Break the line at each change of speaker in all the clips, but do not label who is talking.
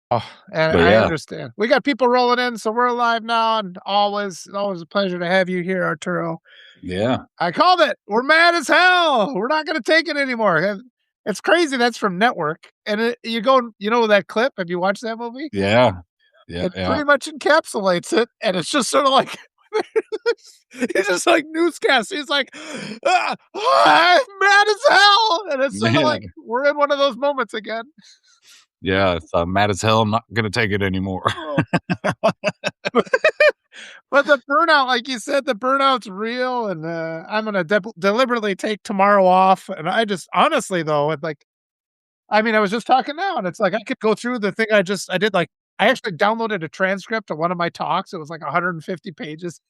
Oh, and
But
I
yeah,
understand. We got people rolling in, so we're alive now, and always a pleasure to have you here, Arturo.
yeah,
I called it. We're mad as hell. We're not gonna take it anymore. And it's crazy. That's from Network, and you go. You know that clip? Have you watched that movie?
yeah, yeah,
It
yeah,
pretty much encapsulates it, and it's just sort of like he's just like newscast. He's like, I'm mad as hell, and it's sort of
yeah,
like we're in one of those moments again.
yeah. It's mad as hell. I'm not gonna take it anymore.
Oh. But the burnout, like you said, the burnout's real, and I'm gonna deliberately take tomorrow off. And I just honestly though, it like I mean, I was just talking now, and it's like I could go through the thing I did. Like I actually downloaded a transcript of one of my talks. It was like 150 pages.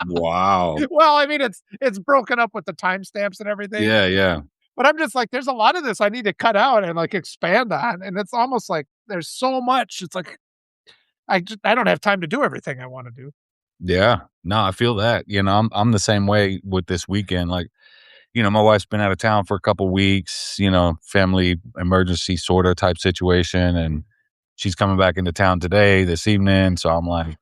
Wow.
Well, I mean, it's broken up with the timestamps and everything.
Yeah, yeah,
But I'm just like, there's a lot of this I need to cut out and like expand on, and it's almost like there's so much. It's like I don't have time to do everything I want to do.
yeah. No, I feel that. I'm the same way with this weekend. Like, my wife's been out of town for a couple weeks. Family emergency sort of type situation, and she's coming back into town today, this evening. So I'm like,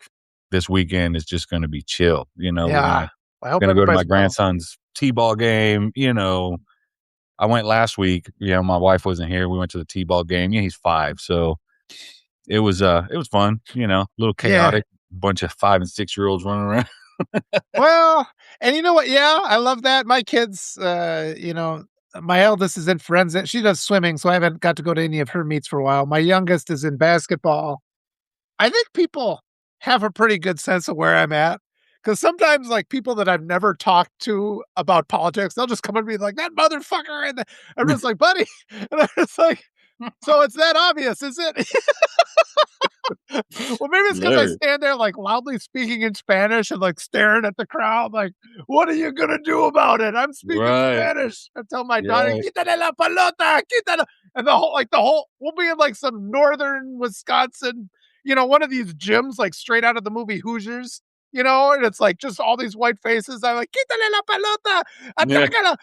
this weekend is just going to be chill. We're
Yeah, I hope
gonna go to my
everybody's well.
grandson's t-ball game. I went last week. My wife wasn't here. We went to the t-ball game. Yeah, he's 5, so it was fun. A little
Yeah.
chaotic. Bunch of 5 and 6-year-olds running around.
Well, and you know what? Yeah, I love that. My kids, my eldest is in forensic. She does swimming, so I haven't got to go to any of her meets for a while. My youngest is in basketball. I think people have a pretty good sense of where I'm at. Because sometimes, like people that I've never talked to about politics, they'll just come and be like, "That motherfucker," and I'm just like, "Buddy," and I'm just like, "So it's that obvious, is it?" Well, maybe it's because I
Hilarious.
stand there, like, loudly speaking in Spanish and, like, staring at the crowd like, "What are you gonna do about it? I'm speaking
Right.
Spanish." I tell my daughter,
Yeah.
"Quítale la pelota, quítalo," and the whole we'll be in, like, some northern Wisconsin, one of these gyms, like, straight out of the movie Hoosiers, and it's, like, just all these white faces. I'm like, "Quítale la pelota,
Yeah.
atácala,"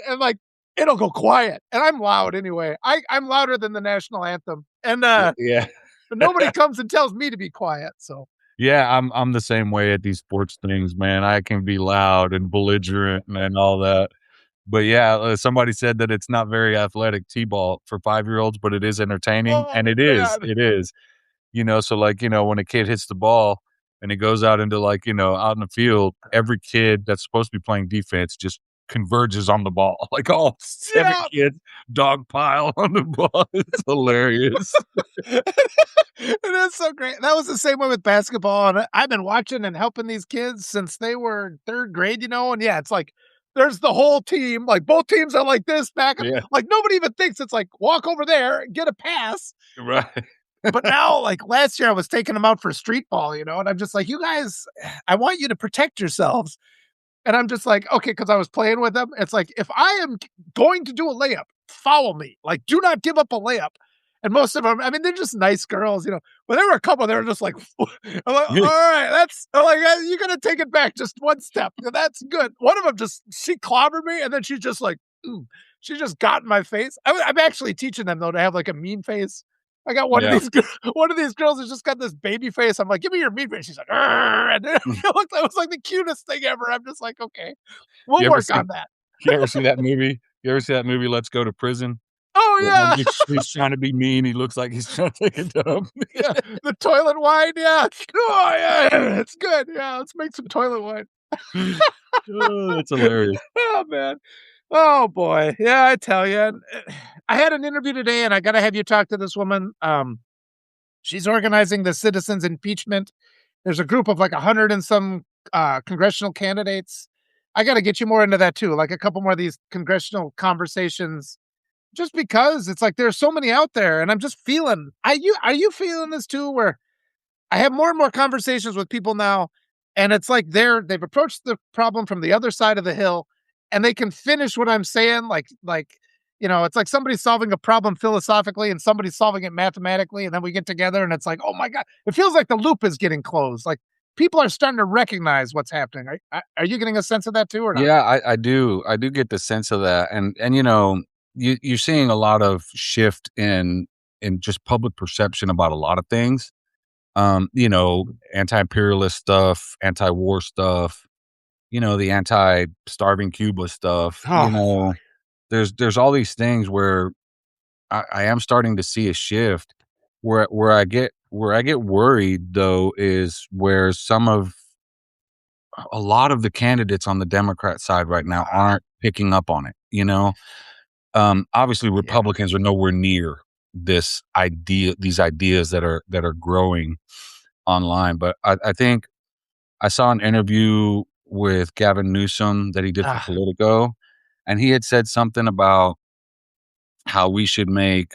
and, like, it'll go quiet, and I'm loud anyway. I'm louder than the national anthem, and,
Yeah.
but nobody comes and tells me to be quiet, so
Yeah, I'm the same way at these sports things, man. I can be loud and belligerent and all that. But yeah, somebody said that it's not very athletic T-ball for 5-year-olds, but it is entertaining,
oh,
and it is,
man.
it is. So, like, when a kid hits the ball and it goes out into, like, out in the field, every kid that's supposed to be playing defense just converges on the ball. Like, all 7
Yeah.
kids dog pile on the ball. It's hilarious.
It is so great. That was the same way with basketball, and I've been watching and helping these kids since they were in 3rd grade, and yeah, it's like, there's the whole team, like, both teams are like this back up
Yeah,
like, nobody even thinks it's like, walk over there, get a pass,
right.
but now, like, last year, I was taking them out for street ball, and I'm just like, "You guys, I want you to protect yourselves." And I'm just like, okay, because I was playing with them. It's like, if I am going to do a layup, follow me. Like, do not give up a layup. And most of them, I mean, they're just nice girls. But there were a couple, they were just like, I'm like, all right, I'm like, you're going to take it back just one step. That's good. One of them she clobbered me. And then she's just like, "Mm." She just got in my face. I'm actually teaching them, though, to have like a mean face. I got one of
Yeah.
these, one of these girls has just got this baby face. I'm like, give me your mean face. She's like, "Arr," and it was like the cutest thing ever. I'm just like, okay, we'll
You ever
work
see
on that.
you ever see that movie? You ever see that movie, Let's Go to Prison?
Oh
Where one
yeah,
he's trying to be mean, he looks like he's trying to take a dump.
yeah, the toilet wine. Yeah, oh yeah, it's good. Yeah, let's make some toilet wine.
Oh, that's hilarious.
Oh man. Oh boy. Yeah, I tell you. I had an interview today, and I got to have you talk to this woman. She's organizing the citizens impeachment. There's a group of like 100 and some congressional candidates. I got to get you more into that too, like a couple more of these congressional conversations. Just because it's like there's so many out there, and I'm just feeling. Are you feeling this too? Where I have more and more conversations with people now, and it's like they've approached the problem from the other side of the hill, and they can finish what I'm saying. It's like somebody's solving a problem philosophically and somebody's solving it mathematically, and then we get together, and it's like, oh my god, it feels like the loop is getting closed. Like people are starting to recognize what's happening. Are you getting a sense of that too, or not?
Yeah, I do. I do get the sense of that, and you're seeing a lot of shift in. and just public perception about a lot of things. Anti-imperialist stuff, anti-war stuff, the anti-starving Cuba stuff,
Oh, fuck.
there's all these things where I am starting to see a shift where I get worried though is where a lot of the candidates on the Democrat side right now
Ah,
aren't picking up on it. Obviously
yeah.
Republicans are nowhere near these ideas that are growing online, but I think I saw an interview with Gavin Newsom that he did for
Ah,
Politico, and he had said something about how we should make,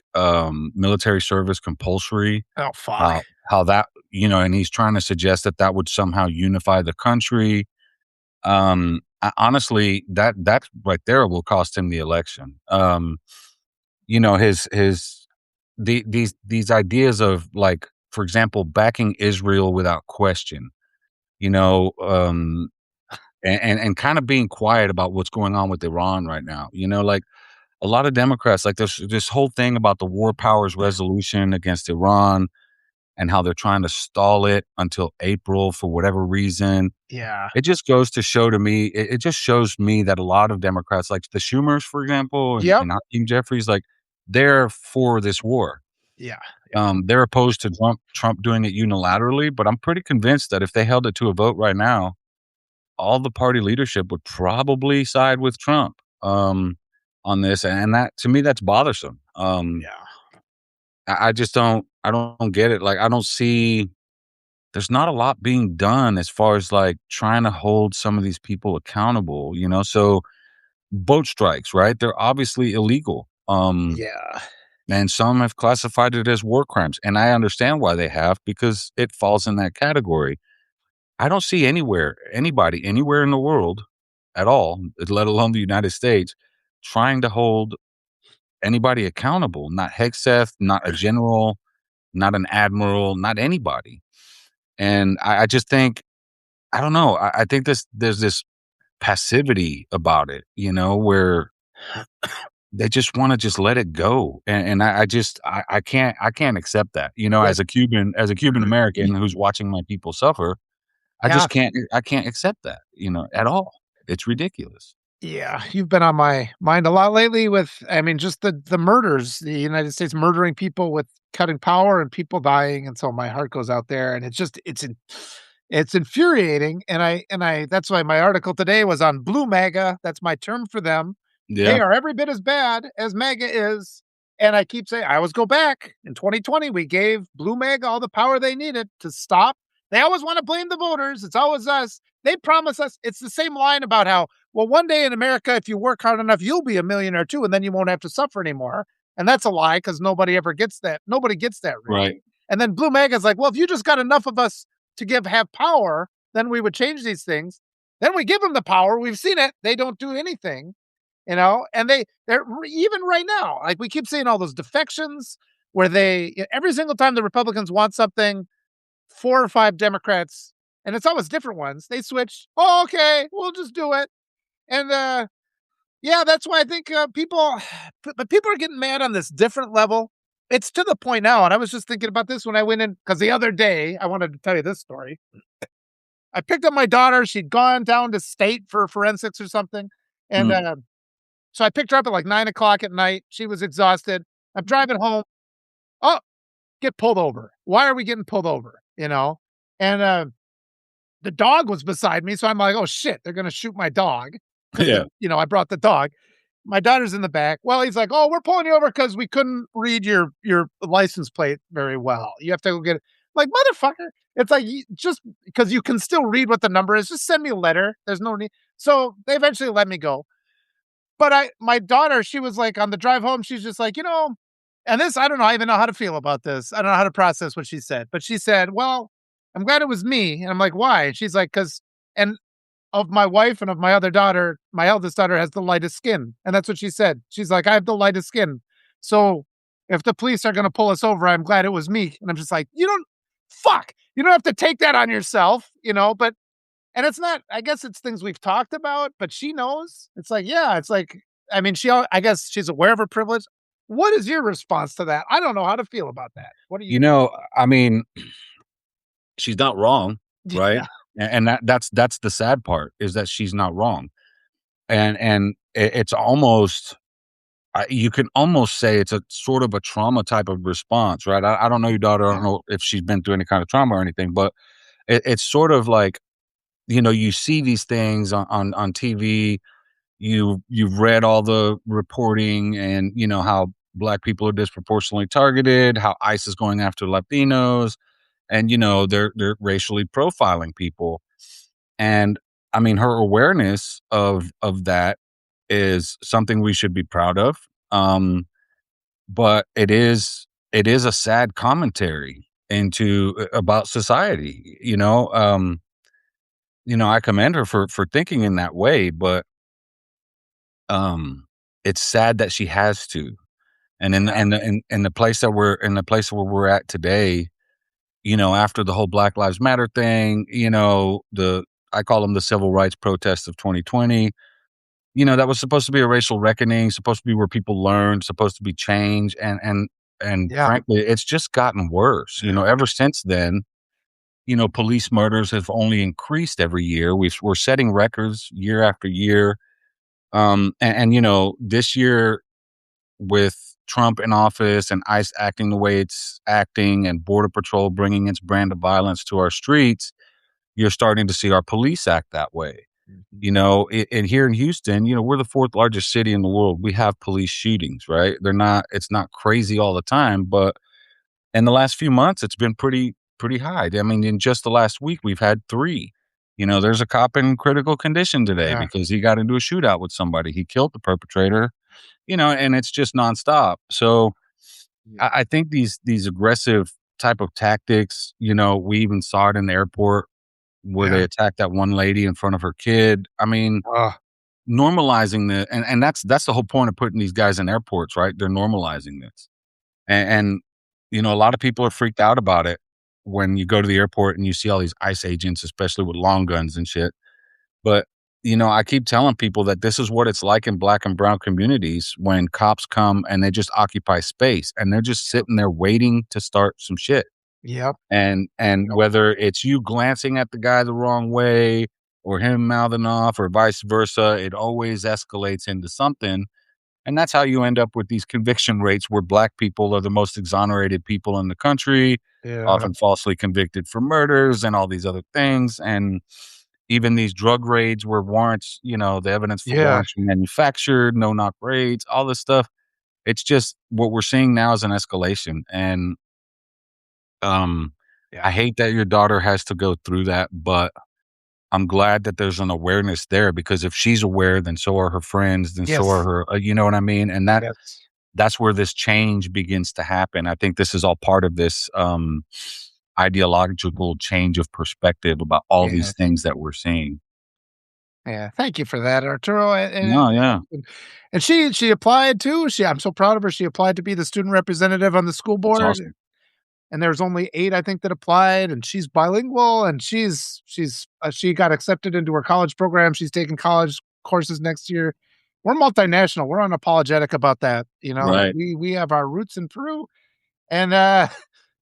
military service compulsory,
oh, fuck.
how that and he's trying to suggest that that would somehow unify the country. Honestly, that right there will cost him the election. These ideas of, like, for example, backing Israel without question, you know, and kind of being quiet about what's going on with Iran right now. Like a lot of Democrats, like this whole thing about the war powers resolution against Iran and how they're trying to stall it until April for whatever reason.
Yeah.
It just goes to show to me, it just shows me that a lot of Democrats, like the Schumers, for example,
Yep.
and Hakeem Jeffries, like they're for this war.
Yeah. Yeah.
They're opposed to Trump doing it unilaterally, but I'm pretty convinced that if they held it to a vote right now, all the party leadership would probably side with Trump, on this, and that to me, that's bothersome.
Yeah.
I just don't get it. Like, I don't see there's not a lot being done as far as, like, trying to hold some of these people accountable. So, boat strikes, right? They're obviously illegal,
Yeah.
and some have classified it as war crimes, and I understand why they have because it falls in that category. I don't see anybody anywhere in the world at all, let alone the United States, trying to hold anybody accountable, not Hegseth, not a general, not an admiral, not anybody. And I just think, I don't know, I think there's this passivity about it, where they just want to just let it go. And I just I can't accept that.
Like,
As a Cuban American who's watching my people suffer,
yeah.
I can't accept that, at all. It's ridiculous.
Yeah, you've been on my mind a lot lately with, I mean, just the murders, the United States murdering people with cutting power and people dying, and so my heart goes out there, and it's infuriating, and I that's why my article today was on blue MAGA. That's my term for them. They
Yeah.
are every bit as bad as MAGA is, and I keep saying I always go back. In 2020, we gave blue MAGA all the power they needed to stop. They always want to blame the voters. It's always us. They promise us. It's the same line about how, well, one day in America, if you work hard enough, you'll be a millionaire too, and then you won't have to suffer anymore. And that's a lie because nobody ever gets that. Nobody gets that rich.
Right.
And then Blue MAGA is like, well, if you just got enough of us to have power, then we would change these things. Then we give them the power. We've seen it. They don't do anything, and they're even right now, like we keep seeing all those defections where every single time the Republicans want something, 4 or 5 Democrats, and it's always different ones. They switch. Oh, okay, we'll just do it. And yeah, that's why I think but people are getting mad on this different level. It's to the point now, and I was just thinking about this when I went in because the other day I wanted to tell you this story. I picked up my daughter. She'd gone down to state for forensics or something, and
Mm.
so I picked her up at like 9 o'clock at night. She was exhausted. I'm driving home. Oh, get pulled over. Why are we getting pulled over? And the dog was beside me, so I'm like, "Oh shit, they're gonna shoot my dog," 'cause,
Yeah.
I brought the dog. My daughter's in the back. Well, he's like, "Oh, we're pulling you over because we couldn't read your license plate very well. You have to go get it." Like, motherfucker, it's like, you just because you can still read what the number is, just send me a letter. There's no need. So they eventually let me go. But my daughter, she was like on the drive home, she's just like, and this, I don't know, I even know how to feel about this. I don't know how to process what she said, but she said, "Well, I'm glad it was me." And I'm like, "Why?" And she's like, "Cause, and of my wife and of my other daughter, my eldest daughter has the lightest skin." And that's what she said. She's like, "I have the lightest skin. So if the police are going to pull us over, I'm glad it was me." And I'm just like, you don't have to take that on yourself, but and it's not, I guess it's things we've talked about, but she knows. It's like, yeah, it's like, I mean, I guess she's aware of her privilege. What is your response to that? I don't know how to feel about that. What do you
You know, I mean, she's not wrong, right?
Yeah,
And that's the sad part is that she's not wrong. And it's almost you can almost say it's a sort of a trauma type of response, right? I don't know your daughter. I
yeah,
don't know if she's been through any kind of trauma or anything, but it's sort of like, you know, you see these things on TV. You've read all the reporting and you know how black people are disproportionately targeted, how ICE is going after Latinos, and you know they're racially profiling people. And I mean, her awareness of that is something we should be proud of. But it is a sad commentary into about society. I commend her for thinking in that way, but um, it's sad that she has to. And in
yeah,
the place that we're in the place where we're at today, you know, after the whole Black Lives Matter thing, you know, the I call them the civil rights protests of 2020. You know, that was supposed to be a racial reckoning, supposed to be where people learn, supposed to be change, and
yeah,
frankly, it's just gotten worse. You know, ever since then, you know, police murders have only increased every year. We're setting records year after year. And you know, this year with Trump in office and ICE acting the way it's acting and Border Patrol bringing its brand of violence to our streets, you're starting to see our police act that way.
mhm,
You know, and here in Houston, you know, we're the fourth largest city in the world. We have police shootings, right? It's not crazy all the time, but in the last few months, it's been pretty high. I mean, in just the last week, we've had three. You know, there's a cop in critical condition today
yeah,
because he got into a shootout with somebody. He killed the perpetrator, you know, and it's just nonstop. So
yeah,
I think these aggressive type of tactics, you know, we even saw it in the airport where
yeah,
they attacked that one lady in front of her kid. I mean,
uh,
normalizing the and that's the whole point of putting these guys in airports, right? They're normalizing this. And you know, a lot of people are freaked out about it when you go to the airport and you see all these ICE agents, especially with long guns and shit. But, you know, I keep telling people that this is what it's like in black and brown communities when cops come and they just occupy space and they're just sitting there waiting to start some shit.
yep,
And
yep,
whether it's you glancing at the guy the wrong way or him mouthing off or vice versa, it always escalates into something. And that's how you end up with these conviction rates where black people are the most exonerated people in the country,
yeah,
often falsely convicted for murders and all these other things. And even these drug raids where warrants, you know, the evidence for
yeah,
warrants were manufactured, no knock raids, all this stuff. It's just what we're seeing now is an escalation. And um,
yeah,
I hate that your daughter has to go through that, but I'm glad that there's an awareness there because if she's aware, then so are her friends, then so are
yes,
her, you know what I mean? And
yes,
that's where this change begins to happen. I think this is all part of this ideological change of perspective about all these
yes,
things that we're seeing.
yeah. Thank you for that, Arturo.
No, yeah,
And she applied too. I'm so proud of her. She applied to be the student representative on the school
it's
board.
awesome.
And there's only 8, I think, that applied, and she's bilingual, and she got accepted into her college program. She's taking college courses next year. We're multinational. We're unapologetic about that, you know?
Right.
We have our roots in Peru, and,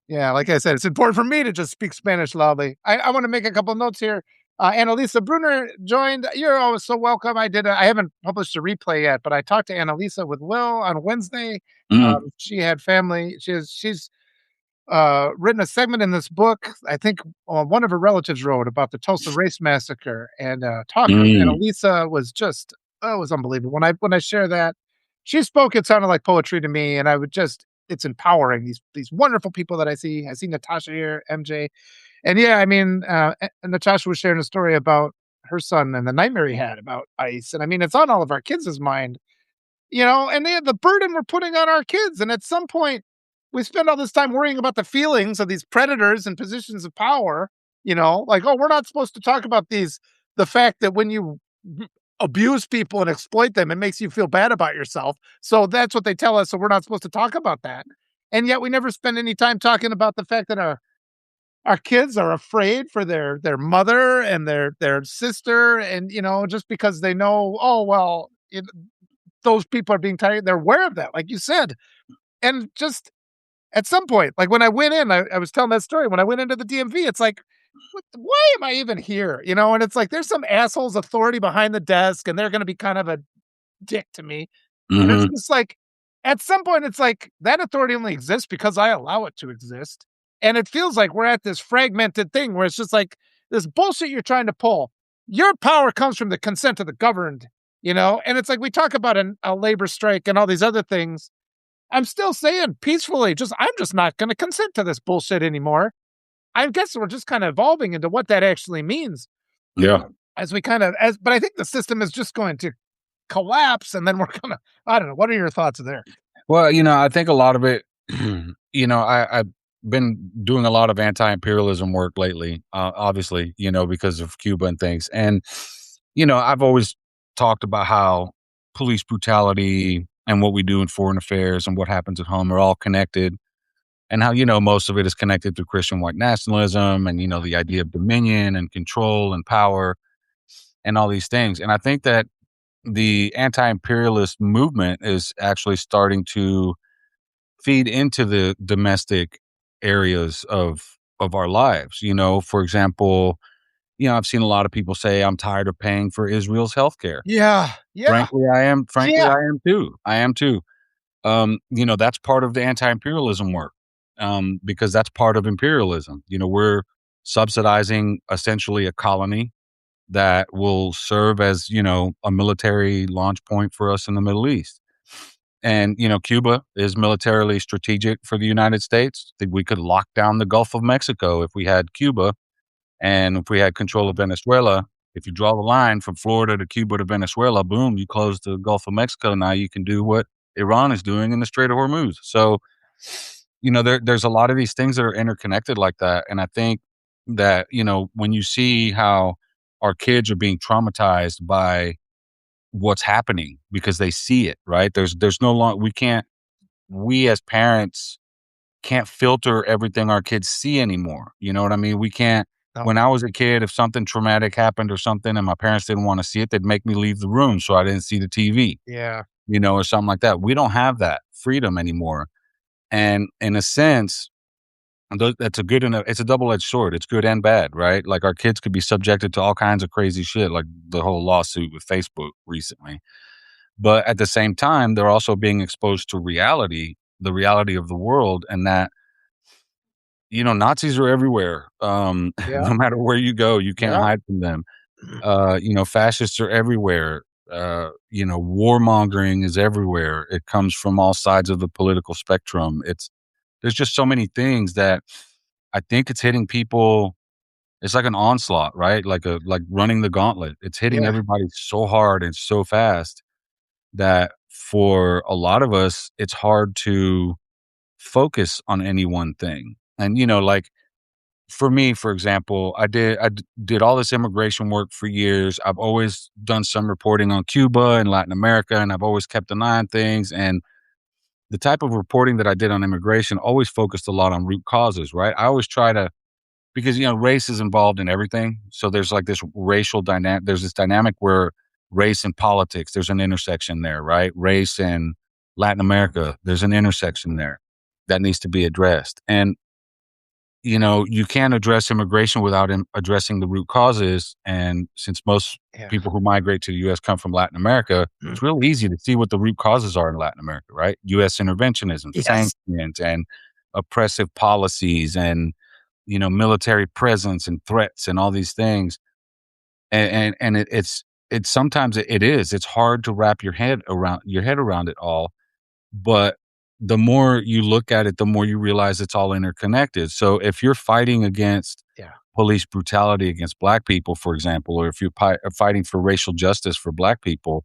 yeah, like I said, it's important for me to just speak Spanish loudly. I wanna make a couple notes here. Annalisa Brunner joined. You're always so welcome. I haven't published a replay yet, but I talked to Annalisa with Will on Wednesday.
Mm,
She had family. She's written a segment in this book. I think one of her relatives wrote about the Tulsa Race Massacre, and talking with
mm,
Annalisa was just it was unbelievable. When I share that, she spoke. It sounded like poetry to me, and I would just it's empowering. These wonderful people that I see. I see Natasha here, MJ, and yeah, I mean, and Natasha was sharing a story about her son and the nightmare he had about ice, and I mean, it's on all of our kids' mind, you know, and they have the burden we're putting on our kids. And at some point, we spend all this time worrying about the feelings of these predators in positions of power, you know, like, oh, we're not supposed to talk about the fact that when you abuse people and exploit them, it makes you feel bad about yourself. So that's what they tell us. So we're not supposed to talk about that. And yet we never spend any time talking about the fact that our kids are afraid for their mother and their sister, and you know, just because they know, oh well, those people are being targeted. They're aware of that, like you said. And just at some point, like when I went in, I was telling that story. When I went into the DMV, it's like, why am I even here? You know, and it's like there's some asshole's authority behind the desk, and they're going to be kind of a dick to me. And it's
Mhm.
just like, at some point, it's like that authority only exists because I allow it to exist. And it feels like we're at this fragmented thing where it's just like this bullshit you're trying to pull. Your power comes from the consent of the governed, you know? And it's like we talk about a labor strike and all these other things. I'm still saying peacefully, I'm just not going to consent to this bullshit anymore. I guess we're just kind of evolving into what that actually means
Yeah.
as we kind of, but I think the system is just going to collapse and then we're gonna, I don't know. What are your thoughts there?
Well, I think a lot of it, I've been doing a lot of anti-imperialism work lately, obviously, because of Cuba and things. And, I've always talked about how police brutality and what we do in foreign affairs and what happens at home are all connected. And how, most of it is connected to Christian white nationalism and, the idea of dominion and control and power and all these things. And I think that the anti-imperialist movement is actually starting to feed into the domestic areas of our lives. For example, I've seen a lot of people say I'm tired of paying for Israel's healthcare.
Yeah, yeah,
Frankly,
yeah,
I am too. That's part of the anti-imperialism work. Because that's part of imperialism. We're subsidizing essentially a colony that will serve as, a military launch point for us in the Middle East. And, Cuba is militarily strategic for the United States. That we could lock down the Gulf of Mexico if we had Cuba, and if we had control of Venezuela. If you draw the line from Florida to Cuba to Venezuela, boom, you close the Gulf of Mexico. Now you can do what Iran is doing in the Strait of Hormuz. So, there's a lot of these things that are interconnected like that. And I think that, when you see how our kids are being traumatized by what's happening because they see it, right? There's no long we as parents can't filter everything our kids see anymore. You know what I mean? We can't.
no,
When I was a kid, if something traumatic happened or something and my parents didn't want to see it, they'd make me leave the room so I didn't see the TV,
yeah,
or something like that. We don't have that freedom anymore. And in a sense, that's a good and it's a double-edged sword. It's good and bad, right? Like our kids could be subjected to all kinds of crazy shit, like the whole lawsuit with Facebook recently. But at the same time, they're also being exposed to reality, the reality of the world, and that, Nazis are everywhere.
yeah,
No matter where you go, you can't
yeah,
hide from them. Fascists are everywhere. Warmongering is everywhere. It comes from all sides of the political spectrum. There's just so many things that I think it's hitting people. It's like an onslaught, right? Like running the gauntlet. It's hitting
yeah,
everybody so hard and so fast that for a lot of us, it's hard to focus on any one thing. And, like for me, for example, I did all this immigration work for years. I've always done some reporting on Cuba and Latin America, and I've always kept an eye on things. And the type of reporting that I did on immigration always focused a lot on root causes, right? I always try to, because race is involved in everything. So there's like this racial dynamic. There's this dynamic where race and politics, there's an intersection there, right? Race and Latin America, there's an intersection there that needs to be addressed. And you can't address immigration without addressing the root causes. And since most
yeah.
people who migrate to the U.S. come from Latin America,
Mm.
it's real easy to see what the root causes are in Latin America, right? U.S. interventionism,
Yes.
sanctions, and oppressive policies, and military presence and threats and all these things. And it's sometimes it is. It's hard to wrap your head around it all. But the more you look at it, the more you realize it's all interconnected. So if you're fighting against
Yeah,
police brutality against black people, for example, or if you're fighting for racial justice for black people,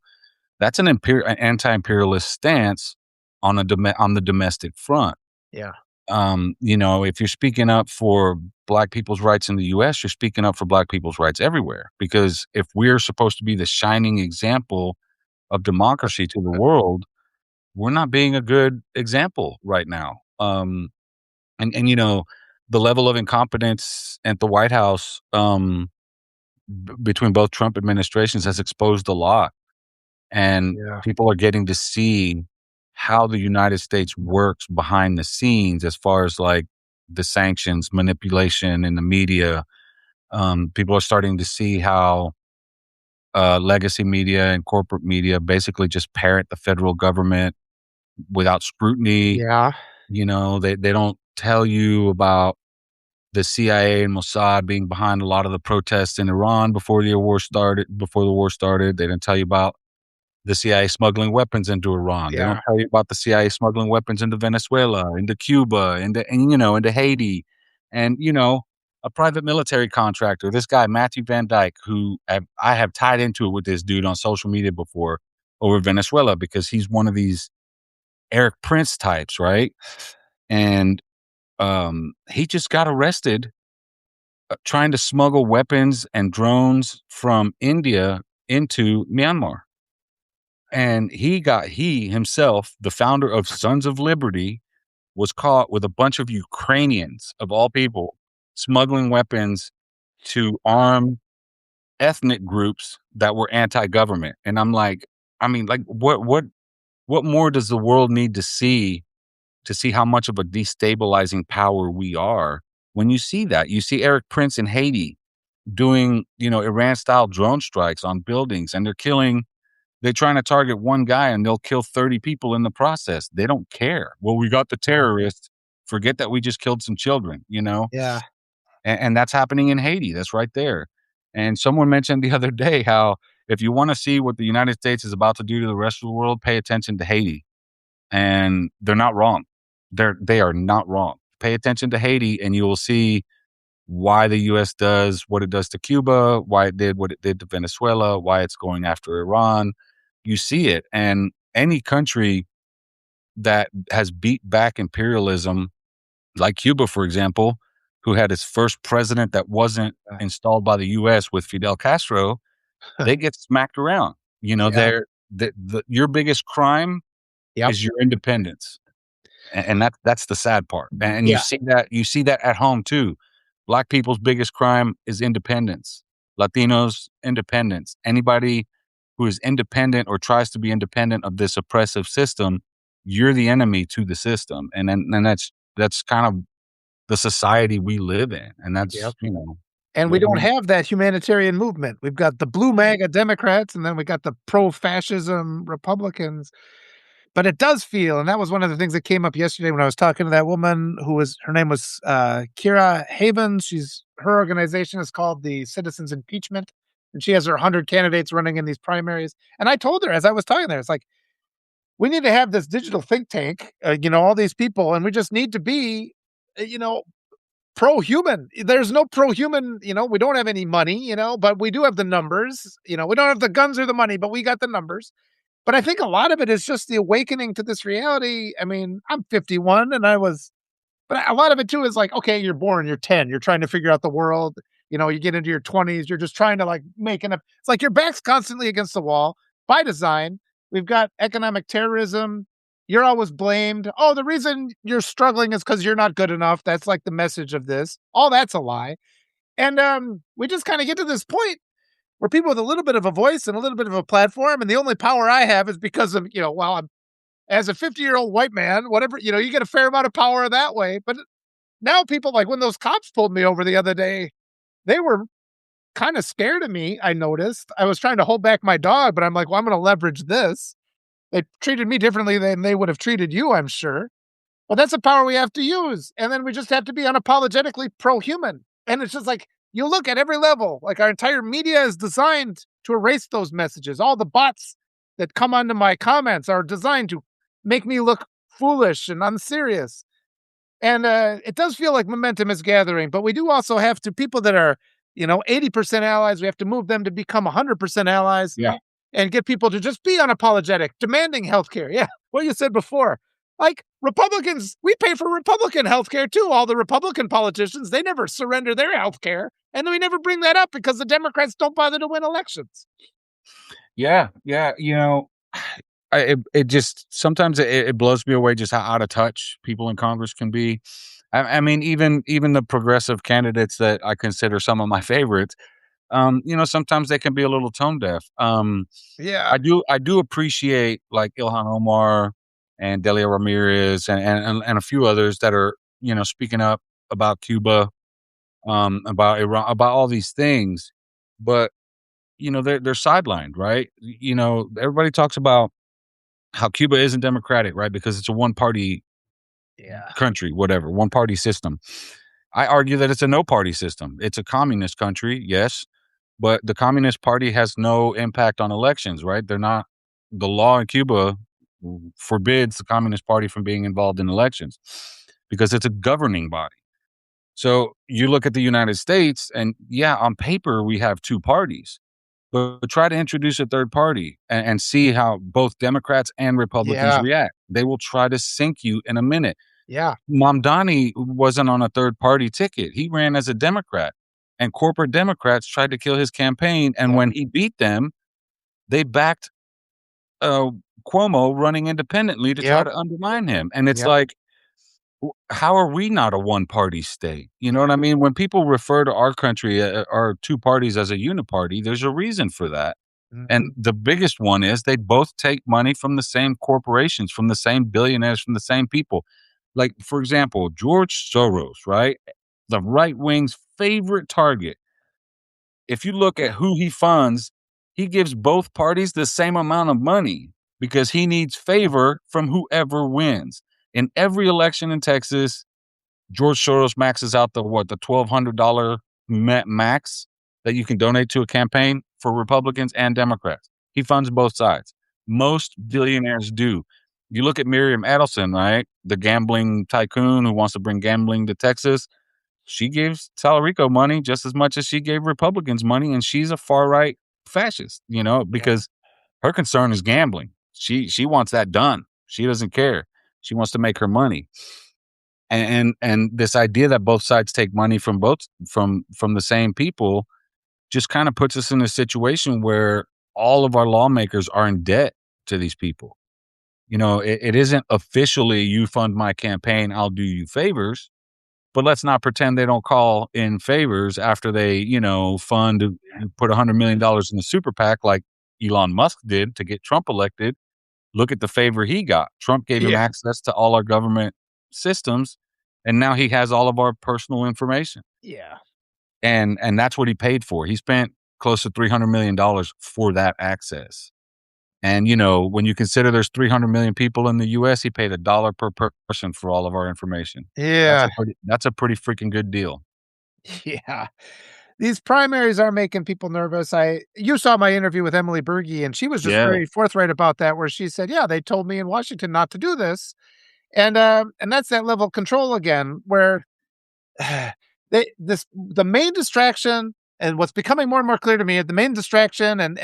that's an anti-imperialist stance on the domestic front.
yeah,
If you're speaking up for black people's rights in the US, you're speaking up for black people's rights everywhere. Because if we're supposed to be the shining example of democracy to the world, we're not being a good example right now. And the level of incompetence at the White House, between both Trump administrations has exposed a lot. and
Yeah.
people are getting to see how the United States works behind the scenes as far as, like, the sanctions, manipulation in the media. People are starting to see how, legacy media and corporate media basically just parrot the federal government without scrutiny.
Yeah.
They don't tell you about the CIA and Mossad being behind a lot of the protests in Iran before the war started. They didn't tell you about the CIA smuggling weapons into Iran. They don't
Yeah.
tell you about the CIA smuggling weapons into Venezuela, into Cuba, into Haiti, and a private military contractor. This guy Matthew Van Dyke, I have tied into it with this dude on social media before over Venezuela because he's one of these Eric Prince types, right? And he just got arrested trying to smuggle weapons and drones from India into Myanmar. And he himself, the founder of Sons of Liberty, was caught with a bunch of Ukrainians, of all people, smuggling weapons to arm ethnic groups that were anti-government. And I'm like, I mean, like, what more does the world need to see how much of a destabilizing power we are? When you see that, you see Eric Prince in Haiti doing, Iran-style drone strikes on buildings, and they're trying to target one guy and they'll kill 30 people in the process. They don't care. Well, we got the terrorists. Forget that we just killed some children.
Yeah.
And that's happening in Haiti. That's right there. And someone mentioned the other day how if you want to see what the United States is about to do to the rest of the world, pay attention to Haiti. And they're not wrong. They are not wrong. Pay attention to Haiti and you will see why the US does what it does to Cuba, why it did what it did to Venezuela, why it's going after Iran. You see it. And any country that has beat back imperialism, like Cuba, for example, who had its first president that wasn't
Uh,
installed by the US with Fidel Castro, they get smacked around.
yeah.
Your biggest crime
Yep.
is your independence. And that's the sad part, and
Yeah.
you see that at home too. Black people's biggest crime is independence. Latinos, independence. Anybody who is independent or tries to be independent of this oppressive system, you're the enemy to the system, and that's kind of the society we live in, and
Yep.
that's,
And we
what
don't
we
have that humanitarian movement. We've got the blue MAGA Democrats, and then we got the pro-fascism Republicans. But it does feel, and that was one of the things that came up yesterday when I was talking to that woman her name was, Kira Havens. Her organization is called the Citizens Impeachment, and she has her 100 candidates running in these primaries. And I told her as I was talking there, it's like, we need to have this digital think tank, all these people, and we just need to be, uh, you know, pro-human. There's no pro-human, we don't have any money, but we do have the numbers. We don't have the guns or the money, but we got the numbers. But I think a lot of it is just the awakening to this reality. I mean, I'm 51 and but a lot of it too is like, okay, you're born, you're 10, you're trying to figure out the world. You get into your 20s, you're just trying to like make enough. It's like your back's constantly against the wall by design. We've got economic terrorism. You're always blamed. Oh, the reason you're struggling is because you're not good enough. That's like the message of this. All that's a lie. And we just kind of get to this point where people with a little bit of a voice and a little bit of a platform, and the only power I have is because of, well, I'm as a 50-year-old white man, whatever, you get a fair amount of power that way. But now people like when those cops pulled me over the other day, they were kind of scared of me. I noticed I was trying to hold back my dog, but I'm like, well, I'm going to leverage this. They treated me differently than they would have treated you, I'm sure. But that's a power we have to use. And then we just have to be unapologetically pro-human. And it's just like, you look at every level, like our entire media is designed to erase those messages. All the bots that come onto my comments are designed to make me look foolish and unserious. And it does feel like momentum is gathering, but we do also have to people that are, 80% allies, we have to move them to become 100% allies
Yeah.
and get people to just be unapologetic, demanding healthcare. Yeah, what you said before. Like Republicans, we pay for Republican healthcare too. All the Republican politicians, they never surrender their healthcare. And we never bring that up because the Democrats don't bother to win elections.
Yeah, yeah, it just sometimes it blows me away just how out of touch people in Congress can be. I mean, even the progressive candidates that I consider some of my favorites, sometimes they can be a little tone deaf.
Yeah.
I do appreciate like Ilhan Omar and Delia Ramirez and a few others that are, speaking up about Cuba, about Iran, about all these things. But, they're sidelined, right? Everybody talks about how Cuba isn't democratic, right? Because it's a one party
Yeah.
country, whatever, one party system. I argue that it's a no party system. It's a communist country, yes, but the Communist Party has no impact on elections, right? They're not the law in Cuba forbids the Communist Party from being involved in elections because it's a governing body. So you look at the United States and yeah, on paper we have two parties, but try to introduce a third party and see how both Democrats and Republicans
Yeah.
react. They will try to sink you in a minute.
Yeah.
Mamdani wasn't on a third party ticket. He ran as a Democrat, and corporate Democrats tried to kill his campaign. And
Yep.
when he beat them, they backed uh, Cuomo running independently to try
Yep.
to undermine him. And it's
Yep.
like, how are we not a one party state? You know what I mean? When people refer to our country, our two parties as a uniparty, there's a reason for that. And
Mhm.
the biggest one is they both take money from the same corporations, from the same billionaires, from the same people. Like, for example, George Soros, right? The right wing's favorite target. If you look at who he funds, he gives both parties the same amount of money because he needs favor from whoever wins. In every election in Texas, George Soros maxes out the $1,200 max that you can donate to a campaign for Republicans and Democrats. He funds both sides. Most billionaires do. You look at Miriam Adelson, right? The gambling tycoon who wants to bring gambling to Texas. She gives Talarico money just as much as she gave Republicans money, and she's a far right fascist,
Yeah.
because her concern is gambling. She wants that done. She doesn't care. She wants to make her money. And this idea that both sides take money from from the same people just kind of puts us in a situation where all of our lawmakers are in debt to these people. It isn't officially you fund my campaign, I'll do you favors, but let's not pretend they don't call in favors after they, fund and put $100 million in the super PAC like Elon Musk did to get Trump elected. Look at the favor he got. Trump gave him
Yeah.
access to all our government systems, and now he has all of our personal information.
Yeah.
And that's what he paid for. He spent close to $300 million for that access. And, when you consider there's 300 million people in the US, he paid $1 per person for all of our information.
Yeah.
That's a pretty freaking good deal.
Yeah. These primaries are making people nervous. You saw my interview with Emily Berge, and she was just
Yeah.
very forthright about that, where she said, "Yeah, they told me in Washington not to do this." And that's that level of control again, where the main distraction, and what's becoming more and more clear to me, the main distraction, and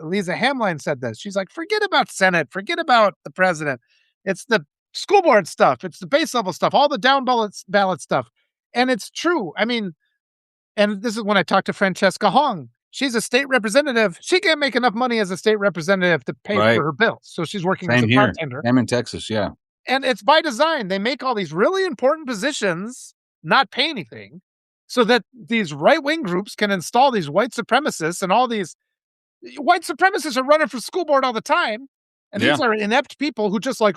Lisa Hamline said this. She's like, "Forget about Senate, forget about the president. It's the school board stuff, it's the base level stuff, all the down ballot stuff." And it's true. I mean, and this is when I talked to Francesca Hong. She's a state representative. She can't make enough money as a state representative to pay for
Right.
her bills. So she's working as
Same
a
here.
bartender.
I'm in Texas, yeah.
And it's by design. They make all these really important positions not pay anything so that these right wing groups can install these white supremacists, and all these white supremacists are running for school board all the time. And
Yeah.
these are inept people who just like,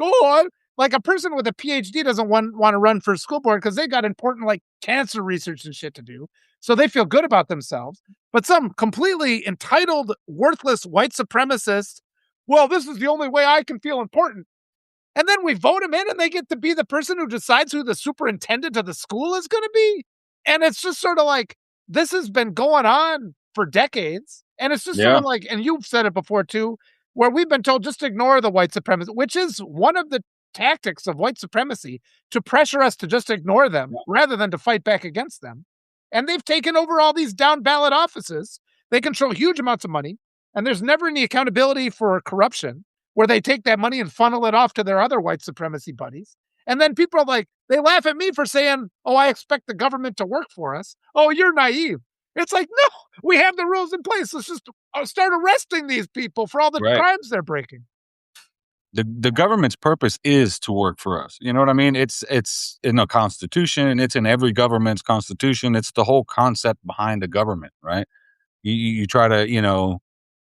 like a person with a PhD doesn't want to run for school board because they got important like cancer research and shit to do. So they feel good about themselves. But some completely entitled, worthless white supremacist, well, this is the only way I can feel important. And then we vote him in and they get to be the person who decides who the superintendent of the school is going to be. And it's just sort of like, this has been going on for decades. And it's just sort
Yeah.
of like, and you've said it before too, where we've been told just ignore the white supremacy, which is one of the tactics of white supremacy, to pressure us to just ignore them rather than to fight back against them. And they've taken over all these down ballot offices. They control huge amounts of money, and there's never any accountability for corruption, where they take that money and funnel it off to their other white supremacy buddies. And then people are like, they laugh at me for saying, "Oh, I expect the government to work for us." Oh, you're naive. It's like, no, we have the rules in place. Let's just start arresting these people for all the
Right.
crimes they're breaking.
The government's purpose is to work for us. You know what I mean? It's in a constitution. It's in every government's constitution. It's the whole concept behind the government, right? You try to,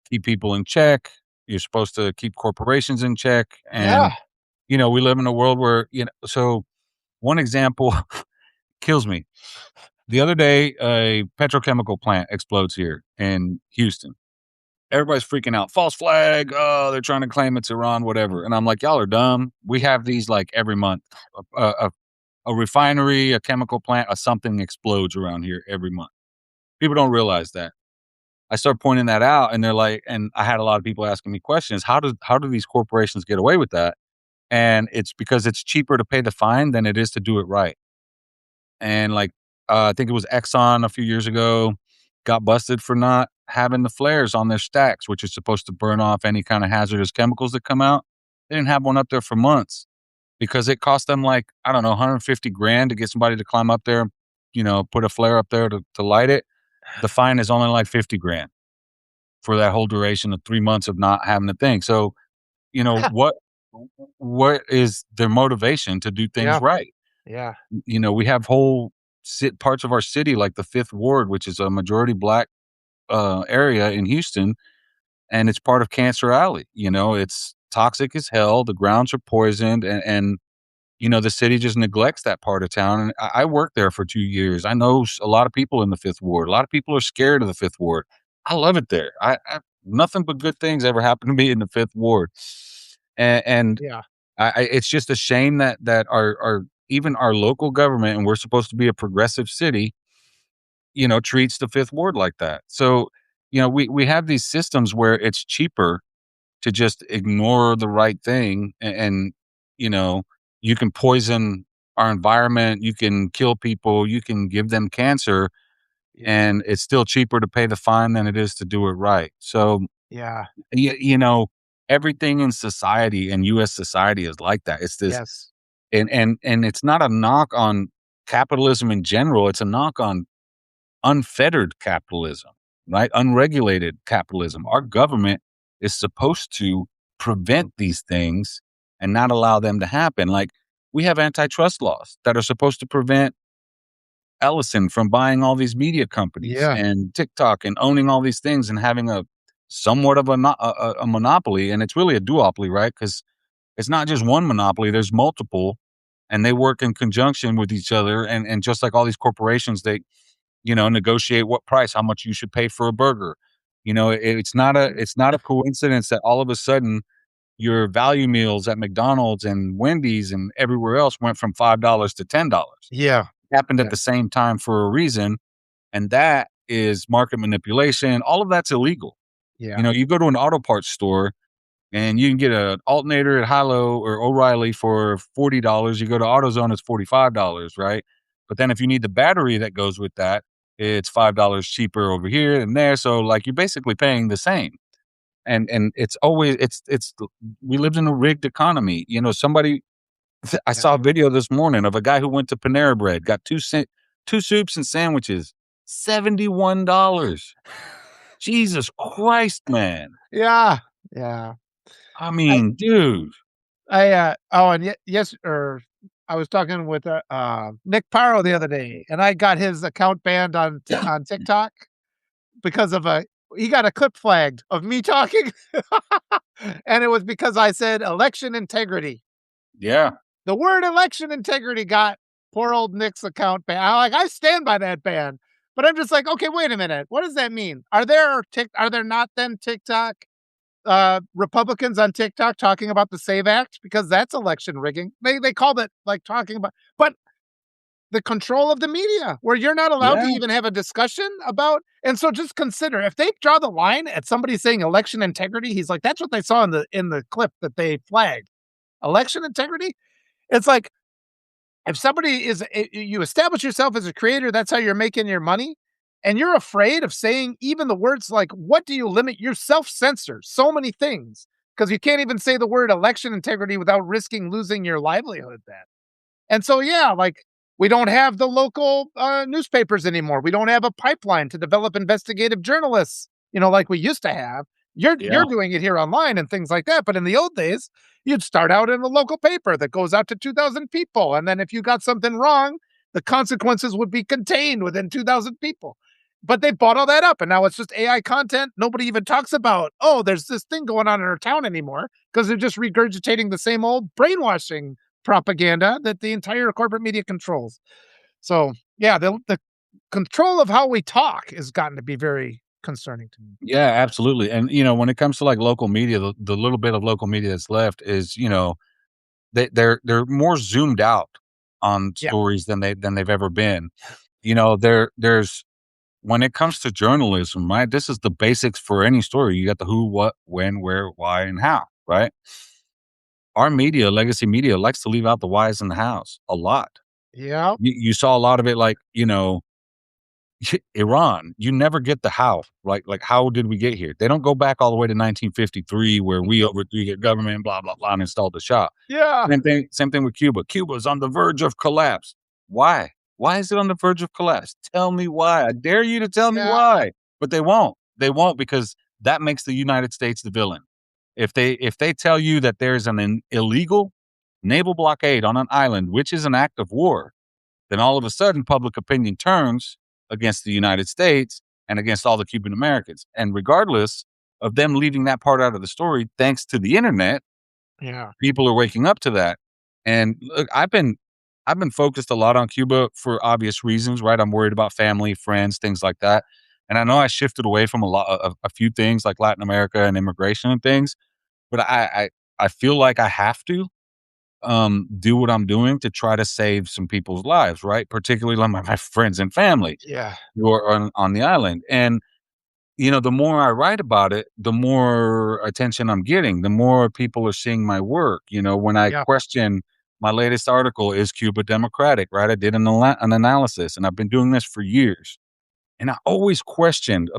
keep people in check. You're supposed to keep corporations in check. And,
Yeah.
we live in a world where, so one example kills me. The other day, a petrochemical plant explodes here in Houston. Everybody's freaking out. False flag. Oh, they're trying to claim it's Iran, whatever. And I'm like, y'all are dumb. We have these like every month. A refinery, a chemical plant, a something explodes around here every month. People don't realize that. I start pointing that out, and they're like, and I had a lot of people asking me questions. How do these corporations get away with that? And it's because it's cheaper to pay the fine than it is to do it right. And like, I think it was Exxon a few years ago got busted for not having the flares on their stacks, which is supposed to burn off any kind of hazardous chemicals that come out. They didn't have one up there for months because it cost them like, I don't know, 150 grand to get somebody to climb up there, put a flare up there to light it. The fine is only like 50 grand for that whole duration of 3 months of not having the thing. So, you know, what what is their motivation to do things
Yeah.
right?
Yeah.
We have whole parts of our city, like the Fifth Ward, which is a majority black area in Houston, and it's part of Cancer Alley. It's toxic as hell. The grounds are poisoned, and the city just neglects that part of town. And I worked there for 2 years. I know a lot of people in the Fifth Ward. A lot of people are scared of the Fifth Ward. I love it there. Nothing but good things ever happened to me in the Fifth Ward, and
Yeah.
it's just a shame that our even our local government, and we're supposed to be a progressive city, treats the Fifth Ward like that. So, we have these systems where it's cheaper to just ignore the right thing, and you know, you can poison our environment, you can kill people, you can give them cancer,
Yeah.
and it's still cheaper to pay the fine than it is to do it right. So,
Yeah.
you, you know, everything in society and US society is like that. It's this
Yes.
and it's not a knock on capitalism in general, it's a knock on unfettered capitalism, right? Unregulated capitalism. Our government is supposed to prevent these things and not allow them to happen. Like, we have antitrust laws that are supposed to prevent Ellison from buying all these media companies
Yeah.
and TikTok and owning all these things and having a somewhat of a monopoly. And it's really a duopoly, right? Because it's not just one monopoly, there's multiple, and they work in conjunction with each other. And just like all these corporations, they negotiate what price, how much you should pay for a burger. It's not a coincidence that all of a sudden your value meals at McDonald's and Wendy's and everywhere else went from $5 to $10.
Yeah.
Happened at
Yeah.
the same time for a reason, and that is market manipulation. All of that's illegal.
Yeah.
You go to an auto parts store and you can get an alternator at Hilo or O'Reilly for $40. You go to AutoZone, it's $45, right? But then if you need the battery that goes with that, it's $5 cheaper over here and there. So like you're basically paying the same. And it's always it's we lived in a rigged economy. Somebody I
Yeah.
saw a video this morning of a guy who went to Panera Bread, got two soups and sandwiches, $71. Jesus Christ, man.
Yeah. Yeah.
I
I
mean, dude.
oh, and yes, or I was talking with, Nick Paro the other day, and I got his account banned on TikTok because of he got a clip flagged of me talking, and it was because I said election integrity.
Yeah.
The word election integrity got poor old Nick's account banned. I stand by that ban, but I'm just like, "Okay, wait a minute. What does that mean? Are there not then TikTok Republicans on TikTok talking about the SAVE Act because that's election rigging. They called it like talking about, but the control of the media where you're not allowed to
Yeah.
even have a discussion about. And so just consider if they draw the line at somebody saying election integrity, he's like, that's what they saw in the clip that they flagged. Election integrity. It's like if somebody you establish yourself as a creator, that's how you're making your money. And you're afraid of saying even the words like, what do you limit? Your self censor so many things because you can't even say the word election integrity without risking losing your livelihood then. And so, yeah, like we don't have the local newspapers anymore. We don't have a pipeline to develop investigative journalists, like we used to have. You're
Yeah.
doing it here online and things like that. But in the old days, you'd start out in a local paper that goes out to 2,000 people. And then if you got something wrong, the consequences would be contained within 2,000 people. but they bought all that up, and now it's just AI content. Nobody even talks about, oh, there's this thing going on in our town anymore because they're just regurgitating the same old brainwashing propaganda that the entire corporate media controls. So yeah, the control of how we talk has gotten to be very concerning to me.
Yeah, absolutely. And when it comes to like local media, the little bit of local media that's left is, they're more zoomed out on
Yeah,
stories than they've ever been. There's when it comes to journalism, right? This is the basics for any story. You got the who, what, when, where, why, and how, right? Our media, legacy media, likes to leave out the whys and the hows a lot.
yeah,
You saw a lot of it, like Iran. You never get the how. Like how did we get here? They don't go back all the way to 1953 where we overthrew the government, blah blah blah, and installed the Shah.
yeah,
Same thing with Cuba. Cuba is on the verge of collapse. Why? Why is it on the verge of collapse? Tell me why. I dare you to tell me
yeah,
why. But they won't. They won't because that makes the United States the villain. If they tell you that there's an illegal naval blockade on an island, which is an act of war, then all of a sudden public opinion turns against the United States and against all the Cuban Americans. And regardless of them leaving that part out of the story, thanks to the internet,
yeah,
people are waking up to that. And look, I've been focused a lot on Cuba for obvious reasons, right? I'm worried about family, friends, things like that. And I know I shifted away from a few things like Latin America and immigration and things, but I feel like I have to do what I'm doing to try to save some people's lives, right? Particularly like my friends and family
yeah,
who are on the island. And the more I write about it, the more attention I'm getting, the more people are seeing my work. When I
yeah,
question my latest article, is Cuba democratic, right? I did an analysis and I've been doing this for years. And I always questioned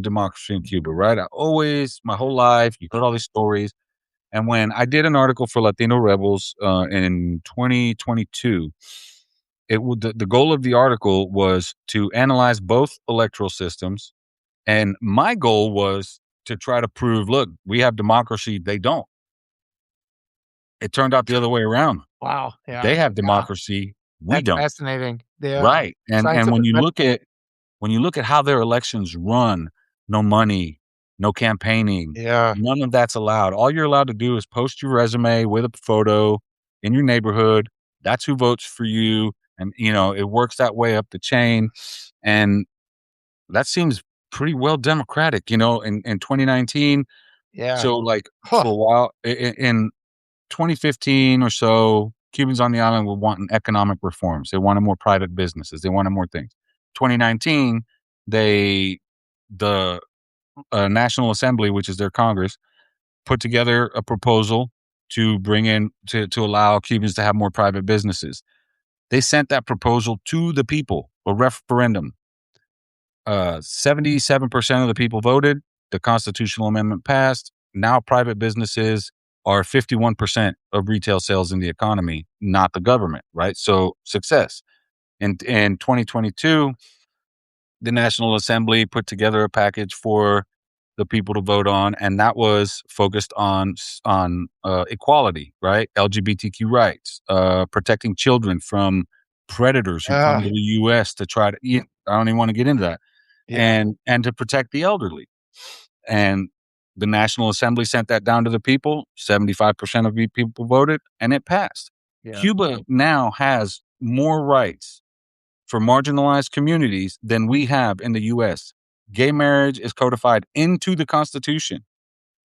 democracy in Cuba, right? My whole life, you heard all these stories. And when I did an article for Latino Rebels in 2022, the goal of the article was to analyze both electoral systems, and my goal was to try to prove, look, we have democracy, they don't. It turned out the other way around.
wow, yeah,
They have
yeah,
democracy, we
that's
don't.
fascinating. Yeah,
Right. And when
scientific
you
met
look at how their elections run, no money, no campaigning,
yeah,
none of that's allowed. All you're allowed to do is post your resume with a photo in your neighborhood. That's who votes for you. And, it works that way up the chain. And that seems pretty well democratic, in 2019.
yeah,
So, like,
huh,
for a while, in 2015 or so, Cubans on the island were wanting economic reforms. They wanted more private businesses. They wanted more things. 2019, they the National Assembly, which is their Congress, put together a proposal to bring in to allow Cubans to have more private businesses. They sent that proposal to the people, a referendum. 77% of the people voted. The constitutional amendment passed. Now private businesses are 51% of retail sales in the economy, not the government, right? So success. In 2022, the National Assembly put together a package for the people to vote on, and that was focused on equality, right? LGBTQ rights, protecting children from predators who come
yeah,
to the U.S. to try to. I don't even want to get into that,
yeah,
and to protect the elderly. And the National Assembly sent that down to the people. 75% of the people voted, and it passed.
yeah,
Cuba now has more rights for marginalized communities than we have in the US. Gay marriage is codified into the Constitution,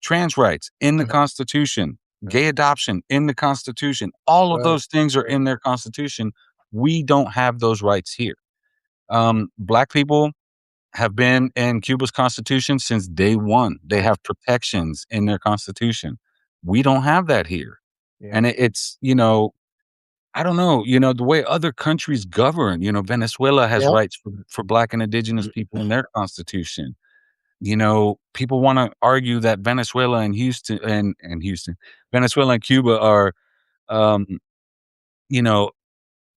trans rights in the
uh-huh,
Constitution,
yeah,
gay adoption in the Constitution. All of
right,
those things are
right,
in their Constitution. We don't have those rights here. Black people have been in Cuba's Constitution since day one. They
right,
have protections in their Constitution. We don't have that here.
yeah,
And it's, I don't know, the way other countries govern, Venezuela has
yep,
rights for Black and indigenous people in their constitution. People want to argue that Venezuela and Cuba are, um, you know,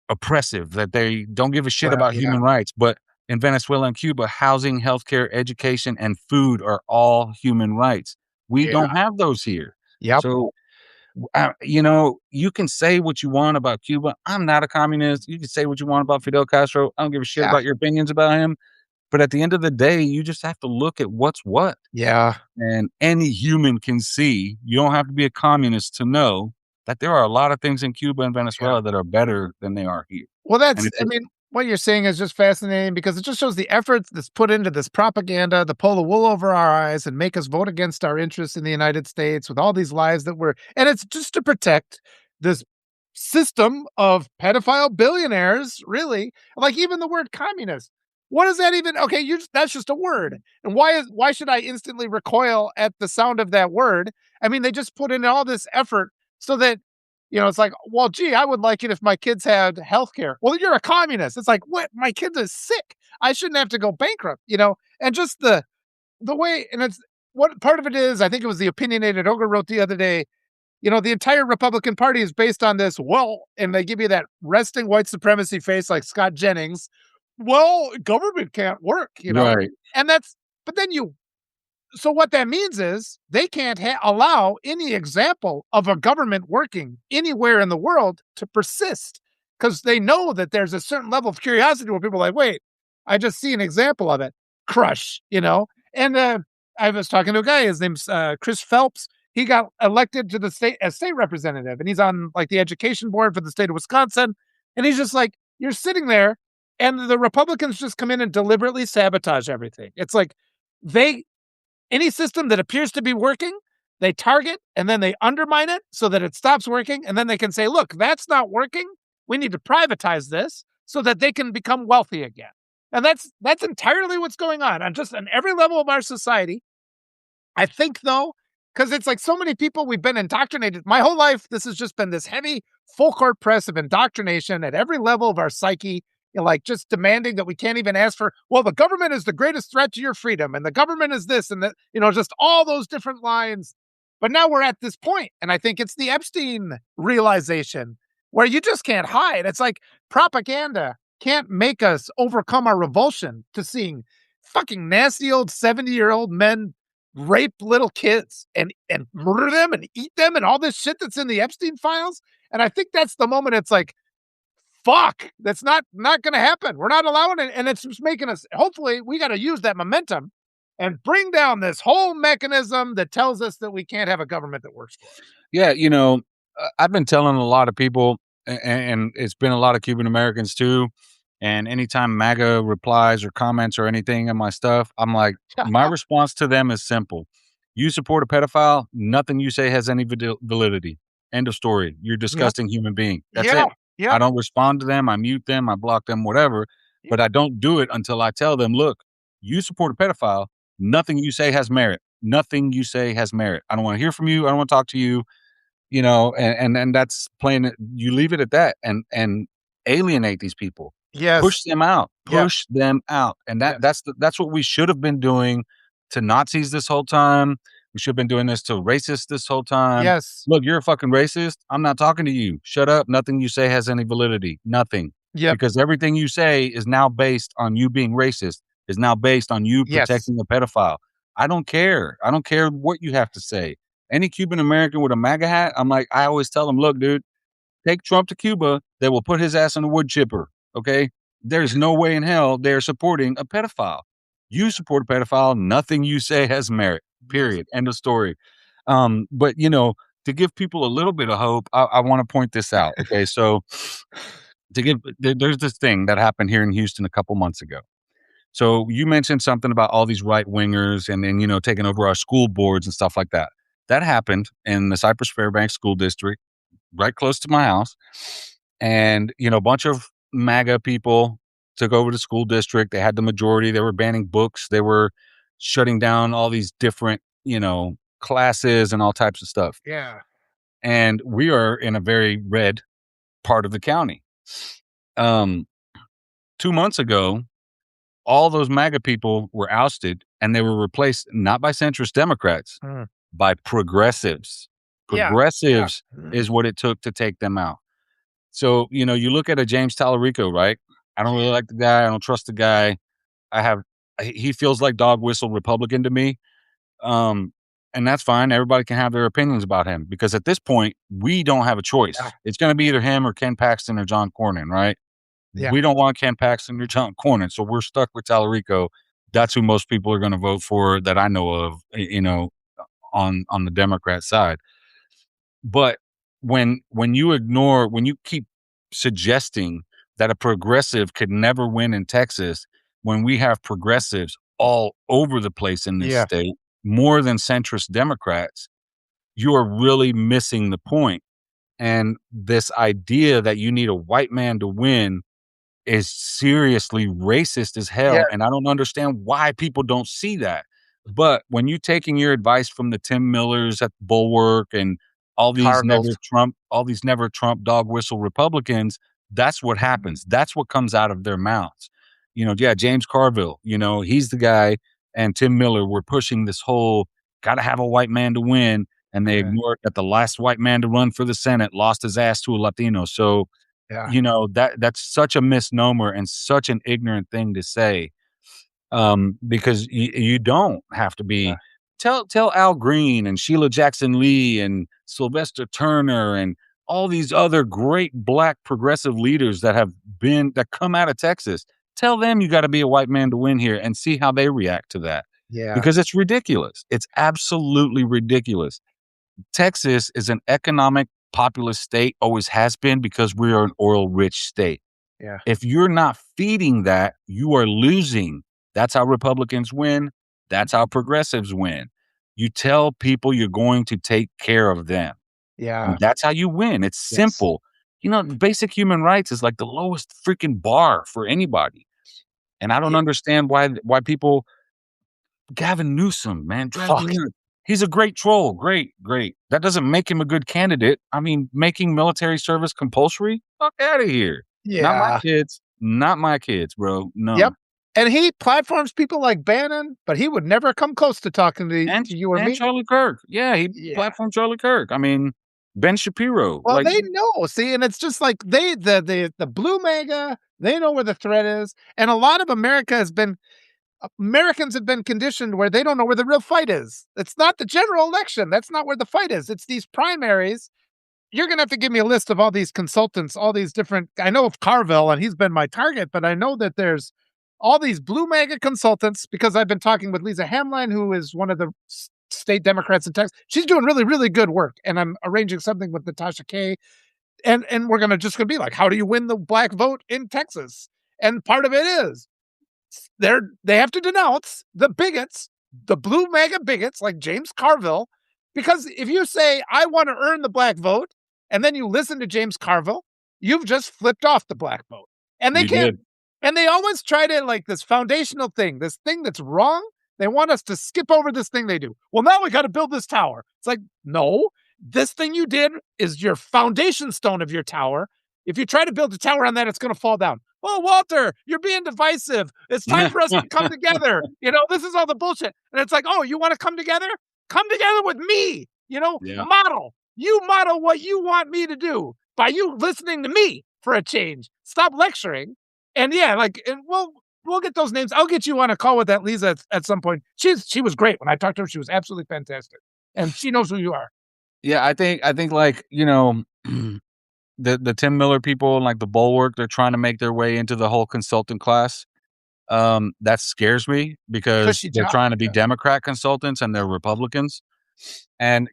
oppressive, that they don't give a shit
well,
about
yeah,
human rights. But in Venezuela and Cuba, housing, healthcare, education, and food are all human rights. We
yeah,
don't have those here.
yep,
So You can say what you want about Cuba. I'm not a communist. You can say what you want about Fidel Castro. I don't give a shit
Yeah.
about your opinions about him. But at the end of the day, you just have to look at what's what.
Yeah.
And any human can see. You don't have to be a communist to know that there are a lot of things in Cuba and
Yeah.
Venezuela that are better than they are here.
Well,
And
that's
it's
I mean, what you're saying is just fascinating because it just shows the efforts that's put into this propaganda to pull the wool over our eyes and make us vote against our interests in the United States with all these lies that we're and it's just to protect this system of pedophile billionaires, really. Like even the word communist. What does that even okay, you that's just a word. And why should I instantly recoil at the sound of that word? I mean, they just put in all this effort so that it's like, well, gee, I would like it if my kids had healthcare. Well, you're a communist. It's like, what? My kid is sick. I shouldn't have to go bankrupt. And just the way, and it's what part of it is. I think it was the opinionated ogre wrote the other day. The entire Republican Party is based on this. Well, and they give you that resting white supremacy face like Scott Jennings. Well, government can't work.
right.
And that's, but then so what that means is they can't allow any example of a government working anywhere in the world to persist because they know that there's a certain level of curiosity where people are like, wait, I just see an example of it. Crush. And I was talking to a guy, his name's Chris Phelps. He got elected to the state as state representative, and he's on like the education board for the state of Wisconsin. And he's just like, you're sitting there, and the Republicans just come in and deliberately sabotage everything. It's like they any system that appears to be working, they target and then they undermine it so that it stops working. And then they can say, look, that's not working. We need to privatize this so that they can become wealthy again. And that's entirely what's going on just on every level of our society. I think though, because it's like so many people we've been indoctrinated. My whole life, this has just been this heavy full court press of indoctrination at every level of our psyche, like just demanding that we can't even ask for, well, the government is the greatest threat to your freedom, and the government is this, and that, just all those different lines. But now we're at this point, and I think it's the Epstein realization where you just can't hide. It's like propaganda can't make us overcome our revulsion to seeing fucking nasty old 70-year-old men rape little kids and murder them and eat them and all this shit that's in the Epstein files. And I think that's the moment it's like, fuck, that's not going to happen. We're not allowing it. And it's just making us, hopefully, we got to use that momentum and bring down this whole mechanism that tells us that we can't have a government that works for us.
Yeah, I've been telling a lot of people, and it's been a lot of Cuban Americans too. And anytime MAGA replies or comments or anything in my stuff, I'm like, my response to them is simple. You support a pedophile, nothing you say has any validity. End of story. You're a
Yep.
disgusting human being. That's
Yeah.
it. I
Yep.
don't respond to them. I mute them. I block them, whatever. But I don't do it until I tell them, look, you support a pedophile. Nothing you say has merit. Nothing you say has merit. I don't want to hear from you. I don't want to talk to you. And that's plain. You leave it at that, and alienate these people.
Yes.
Push them out.
Yep.
Push them out. And
Yes.
that's what we should have been doing to Nazis this whole time. We should have been doing this to racists this whole time.
Yes.
Look, you're a fucking racist. I'm not talking to you. Shut up. Nothing you say has any validity. Nothing.
Yep.
Because everything you say is now based on you being racist, is now based on you
Yes.
protecting a pedophile. I don't care. I don't care what you have to say. Any Cuban American with a MAGA hat, I'm like, I always tell them, look, dude, take Trump to Cuba, they will put his ass in a wood chipper. Okay. There's no way in hell they're supporting a pedophile. You support a pedophile, nothing you say has merit.
Yes.
Period. End of story. But to give people a little bit of hope, I want to point this out. Okay. So there's this thing that happened here in Houston a couple months ago. So you mentioned something about all these right wingers and then, taking over our school boards and stuff like that. That happened in the Cypress Fairbanks School District, right close to my house. And, a bunch of MAGA people took over the school district. They had the majority. They were banning books. They were shutting down all these different, classes and all types of stuff.
Yeah.
And we are in a very red part of the county. 2 months ago, all those MAGA people were ousted and they were replaced not by centrist Democrats,
Mm.
by progressives.
Yeah. Yeah.
Progressives is what it took to take them out. So, you look at a James Tallarico, right? I don't really like the guy. I don't trust the guy. He feels like dog whistle Republican to me. and that's fine. Everybody can have their opinions about him because at this point, we don't have a
Yeah,
choice. It's gonna be either him or Ken Paxton or John Cornyn, right?
yeah,
We don't want Ken Paxton or John Cornyn, so we're stuck with Tallarico. That's who most people are gonna vote for that I know of, on the Democrat side. But when you keep suggesting that a progressive could never win in Texas, when we have progressives all over the place in this
yeah,
state, more than centrist Democrats, you are really missing the point. And this idea that you need a white man to win is seriously racist as
yeah.
hell, and I don't understand why people don't see that. But when you taking your advice from the Tim Millers at Bulwark and
Carville's.
all these never Trump dog whistle Republicans, that's what happens. That's what comes out of their mouths. Yeah, James Carville, he's the guy, and Tim Miller were pushing this whole gotta have a white man to win, and they
Yeah,
ignored that the last white man to run for the Senate lost his ass to a Latino. So
yeah,
that's such a misnomer and such an ignorant thing to say, because you don't have to
yeah,
be tell Al Green and Sheila Jackson Lee and Sylvester Turner and all these other great black progressive leaders that come out of Texas. Tell them you gotta be a white man to win here and see how they react to that,
yeah,
because it's ridiculous. It's absolutely ridiculous. Texas is an economic populous state, always has been because we are an oil rich state.
yeah,
If you're not feeding that, you are losing. That's how Republicans win. That's how progressives win. You tell people you're going to take care of them, and
yeah,
that's how you win. It's
yes,
simple. Basic human rights is like the lowest freaking bar for anybody. And I don't
yeah,
understand why people Gavin Newsom, man, drives me
fuck,
nuts. He's a great troll. Great, great. That doesn't make him a good candidate. I mean, making military service compulsory? Fuck out of here. Not my
yeah,
kids. Not my kids, bro.
yep,
No.
and he platforms people like Bannon, but he would never come close to talking
And
to you or
and
me.
Charlie Kirk. Yeah, he
Yeah.
platformed Charlie Kirk. I mean, Ben Shapiro.
Well,
Like,
they know, see, and it's just like the blue mega, they know where the threat is, and a lot of Americans have been conditioned where they don't know where the real fight is. It's not the general election. That's not where the fight is. It's these primaries. You're gonna have to give me a list of all these consultants, all these different. I know of Carville, and he's been my target, but I know that there's all these blue mega consultants because I've been talking with Lisa Hamline, who is one of the state Democrats in Texas. She's doing really, really good work, and I'm arranging something with Natasha Kay, and we're gonna be like, how do you win the black vote in Texas? And part of it is they have to denounce the bigots, the blue mega bigots like James Carville, because if you say I want to earn the black vote, and then you listen to James Carville, you've just flipped off the black vote, and they
you
can't.
did.
And they always try to like this foundational thing, this thing that's wrong. They want us to skip over this thing they do. Well, now we got to build this tower. It's like, no, this thing you did is your foundation stone of your tower. If you try to build a tower on that, it's going to fall down. Oh, Walter, you're being divisive. It's time for us to come together. This is all the bullshit. And it's like, oh, you want to come together? Come together with me.
Yeah.
You model what you want me to do by you listening to me for a change. Stop lecturing. And yeah, and we'll get those names. I'll get you on a call with that Lisa at some point. She was great when I talked to her. She was absolutely fantastic, and she knows who you are.
Yeah, I think like, the Tim Miller people and like the Bulwark, they're trying to make their way into the whole consultant class. That scares me because
Cushy
they're
job.
trying to be
Yeah.
Democrat consultants and they're Republicans. And,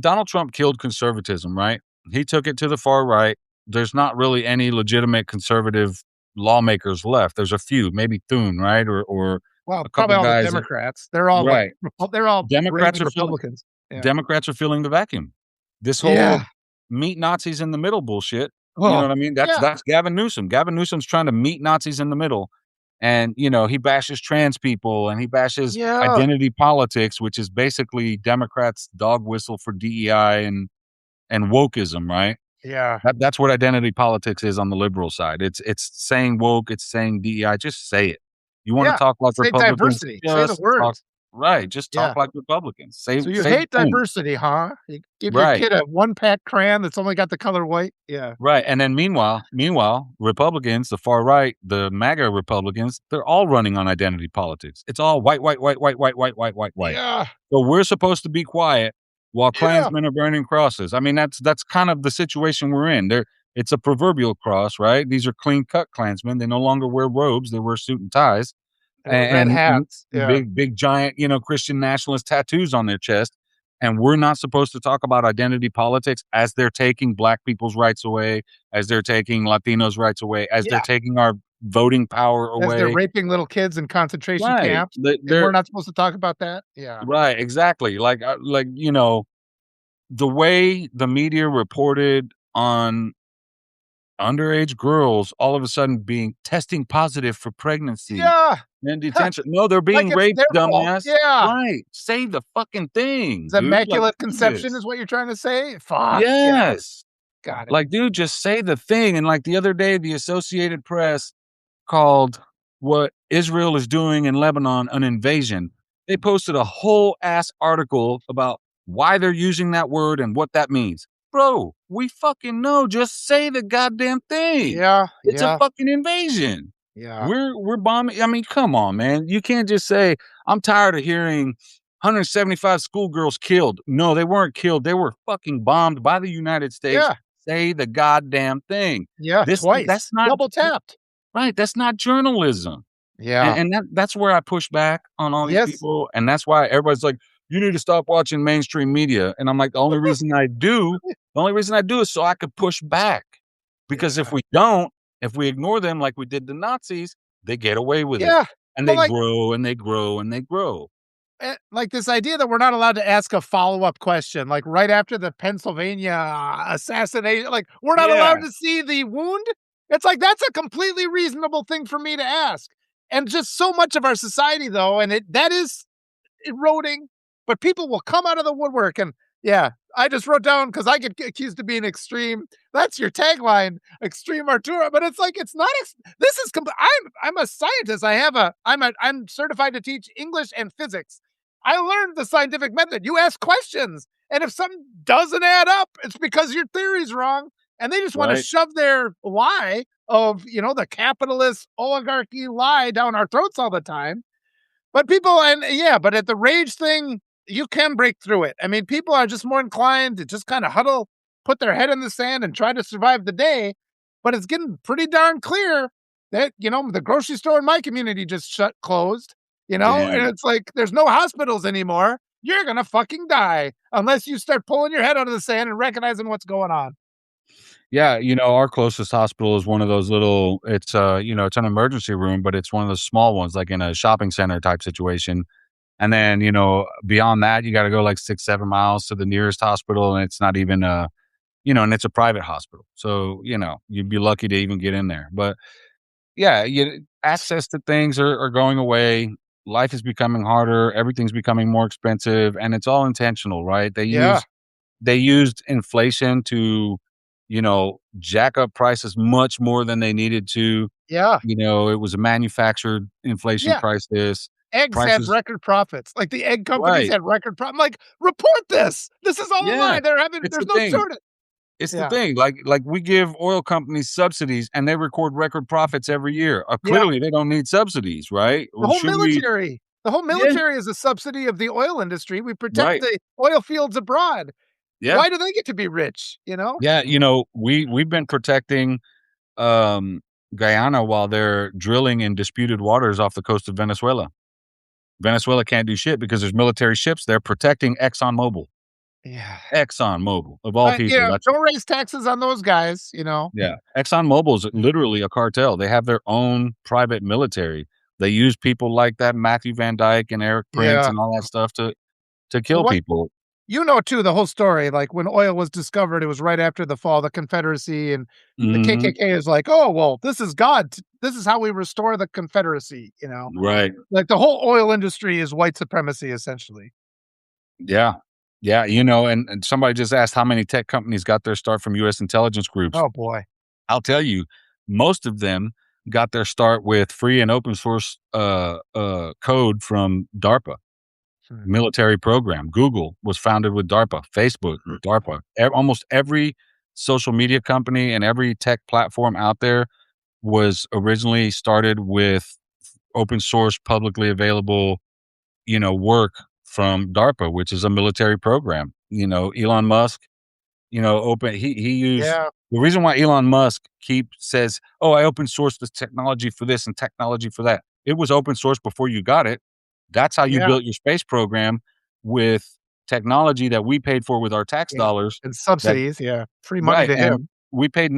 Donald Trump killed conservatism, right? He took it to the far right. There's not really any legitimate conservative lawmakers left. There's a few, maybe Thune, right? Or
Well,
a
probably
couple
all the
guys.
Democrats. They're all like
Right.
they're all
Democrats
raving
are filling
Republicans. Yeah.
Democrats are filling the vacuum. This whole
Yeah.
meet Nazis in the middle bullshit, you know
Oh,
what I mean? That's
yeah.
that's Gavin Newsom. Gavin Newsom's trying to meet Nazis in the middle, and, he bashes trans people, and he bashes
Yeah.
identity politics, which is basically Democrats' dog whistle for DEI and wokeism, right?
Yeah.
That's what identity politics is on the liberal side. It's saying woke, it's saying DEI, just say it. You wanna
Yeah.
talk like
Say
Republicans,
diversity. Say the
just talk
words.
Right, just
Yeah.
talk like Republicans. Say
So you
say the
hate
thing.
diversity, huh? You give your
Right.
kid a one-pack crayon that's only got the color white? Yeah.
Right, and then meanwhile, Republicans, the far right, the MAGA Republicans, they're all running on identity politics. It's all white, white, white, white, white, white, white, white, white.
Yeah.
So we're supposed to be quiet while
Yeah.
Klansmen are burning crosses. I mean, that's kind of the situation we're in. There, it's a proverbial cross, right? These are clean cut Klansmen. They no longer wear robes; they wear suit and ties,
They wear red
and
hats. Yeah.
big giant, Christian nationalist tattoos on their chest. And we're not supposed to talk about identity politics as they're taking black people's rights away, as they're taking Latinos' rights away, as they're
Yeah.
taking our voting power
As they're
away.
raping little kids in concentration
Right.
camps, and we're
They're
not supposed to talk about that? Yeah.
right, exactly. The way the media reported on underage girls all of a sudden being testing positive for pregnancy
Yeah.
in detention. No, they're
Like
being
it's
raped,
their fault.
dumbass.
Yeah.
Right. Say the fucking thing,
It's
dude. Like,
immaculate
do
conception
this.
is what you're trying to say? Fuck. Yeah.
Yes.
Got it.
Like, dude, just say the thing. And like the other day, the Associated Press called what Israel is doing in Lebanon an invasion. They posted a whole ass article about why they're using that word and what that means. Bro, we fucking know. Just say the goddamn thing.
Yeah.
It's a
Yeah.
fucking invasion.
Yeah.
We're bombing. I mean, come on, man. You can't just say, I'm tired of hearing 175 schoolgirls killed. No, they weren't killed. They were fucking bombed by the United States.
Yeah.
Say the goddamn thing.
Yeah.
That's
Twice.
not
Double tapped.
right. That's not journalism.
Yeah.
And that's where I push back on all these
Yes.
people. And that's why everybody's like, you need to stop watching mainstream media. And I'm like, the only reason I do is so I could push back. Because
Yeah.
if we ignore them like we did the Nazis, they get away with it.
Yeah.
And
But
they
like
grow and they grow and they grow.
like this idea that we're not allowed to ask a follow-up question, like right after the Pennsylvania assassination, like we're not allowed
Yeah.
to see the wound. It's like that's a completely reasonable thing for me to ask. And just so much of our society, though, and that is eroding, but people will come out of the woodwork. And yeah, I just wrote down because I get accused of being extreme. That's your tagline, extreme Arturo. But it's like it's not. This is. I'm a scientist. I'm certified to teach English and physics. I learned the scientific method. You ask questions, and if something doesn't add up, it's because your theory's wrong. And they just want to
Right.
shove their lie of the capitalist oligarchy lie down our throats all the time. But people and yeah, but at the rage thing, you can break through it. I mean, people are just more inclined to just kind of huddle, put their head in the sand and try to survive the day. But it's getting pretty darn clear that, the grocery store in my community just closed, and
Damn.
it's like there's no hospitals anymore. You're going to fucking die unless you start pulling your head out of the sand and recognizing what's going on.
Yeah, our closest hospital is one of those little it's an emergency room, but it's one of those small ones, like in a shopping center type situation. And then, beyond that, you gotta go like 6, 7 miles to the nearest hospital, and it's not even and it's a private hospital. So, you'd be lucky to even get in there. But yeah, access to things are going away. Life is becoming harder, everything's becoming more expensive, and it's all intentional, right?
Yeah.
They used inflation to, jack up prices much more than they needed to.
Yeah.
It was a manufactured inflation
Yeah.
crisis.
Eggs had
Prices
record profits. Like the egg companies
right.
had record profit. I'm like, report this. This is all a
Yeah.
lie.
It's
There's
the
no
thing.
shortage.
It's the
Yeah.
thing. Like we give oil companies subsidies and they record record profits every year.
Yeah.
Clearly they don't need subsidies, right?
The
Or
whole
should we
military. The whole
Yeah.
military is a subsidy of the oil industry. We protect
Right.
the oil fields abroad.
Yeah.
Why do they get to be rich, you know?
Yeah, we've been protecting um Guyana while they're drilling in disputed waters off the coast of Venezuela. Venezuela can't do shit because there's military ships there protecting ExxonMobil.
Yeah.
ExxonMobil, of all people, that's
Don't raise taxes on those guys.
yeah. ExxonMobil is literally a cartel. They have their own private military. They use people like that Matthew Van Dyke and Eric Prince
Yeah.
and all that stuff to
Well,
kill
what
people.
too, the whole story, like when oil was discovered, it was right after the fall of the Confederacy, and the
Mhm.
KKK is like, "Oh, well, this is God. This is how we restore the Confederacy."
Right.
Like the whole oil industry is white supremacy, essentially.
Yeah. Yeah, and somebody just asked how many tech companies got their start from US intelligence groups.
Oh boy.
I'll tell you, most of them got their start with free and open source code from DARPA.
Hmm.
military program. Google was founded with DARPA, Facebook, DARPA. Almost every social media company and every tech platform out there was originally started with open source, publicly available, work from DARPA, which is a military program. Elon Musk, open he used
Yeah,
the reason why Elon Musk keep says, "Oh, I open source this technology for this and technology for that." It was open source before you got it. That's how you
yeah,
built your space program with technology that we paid for with our tax
yeah,
dollars.
and
That
subsidies, yeah, free money
Right,
to
and
him.
we paid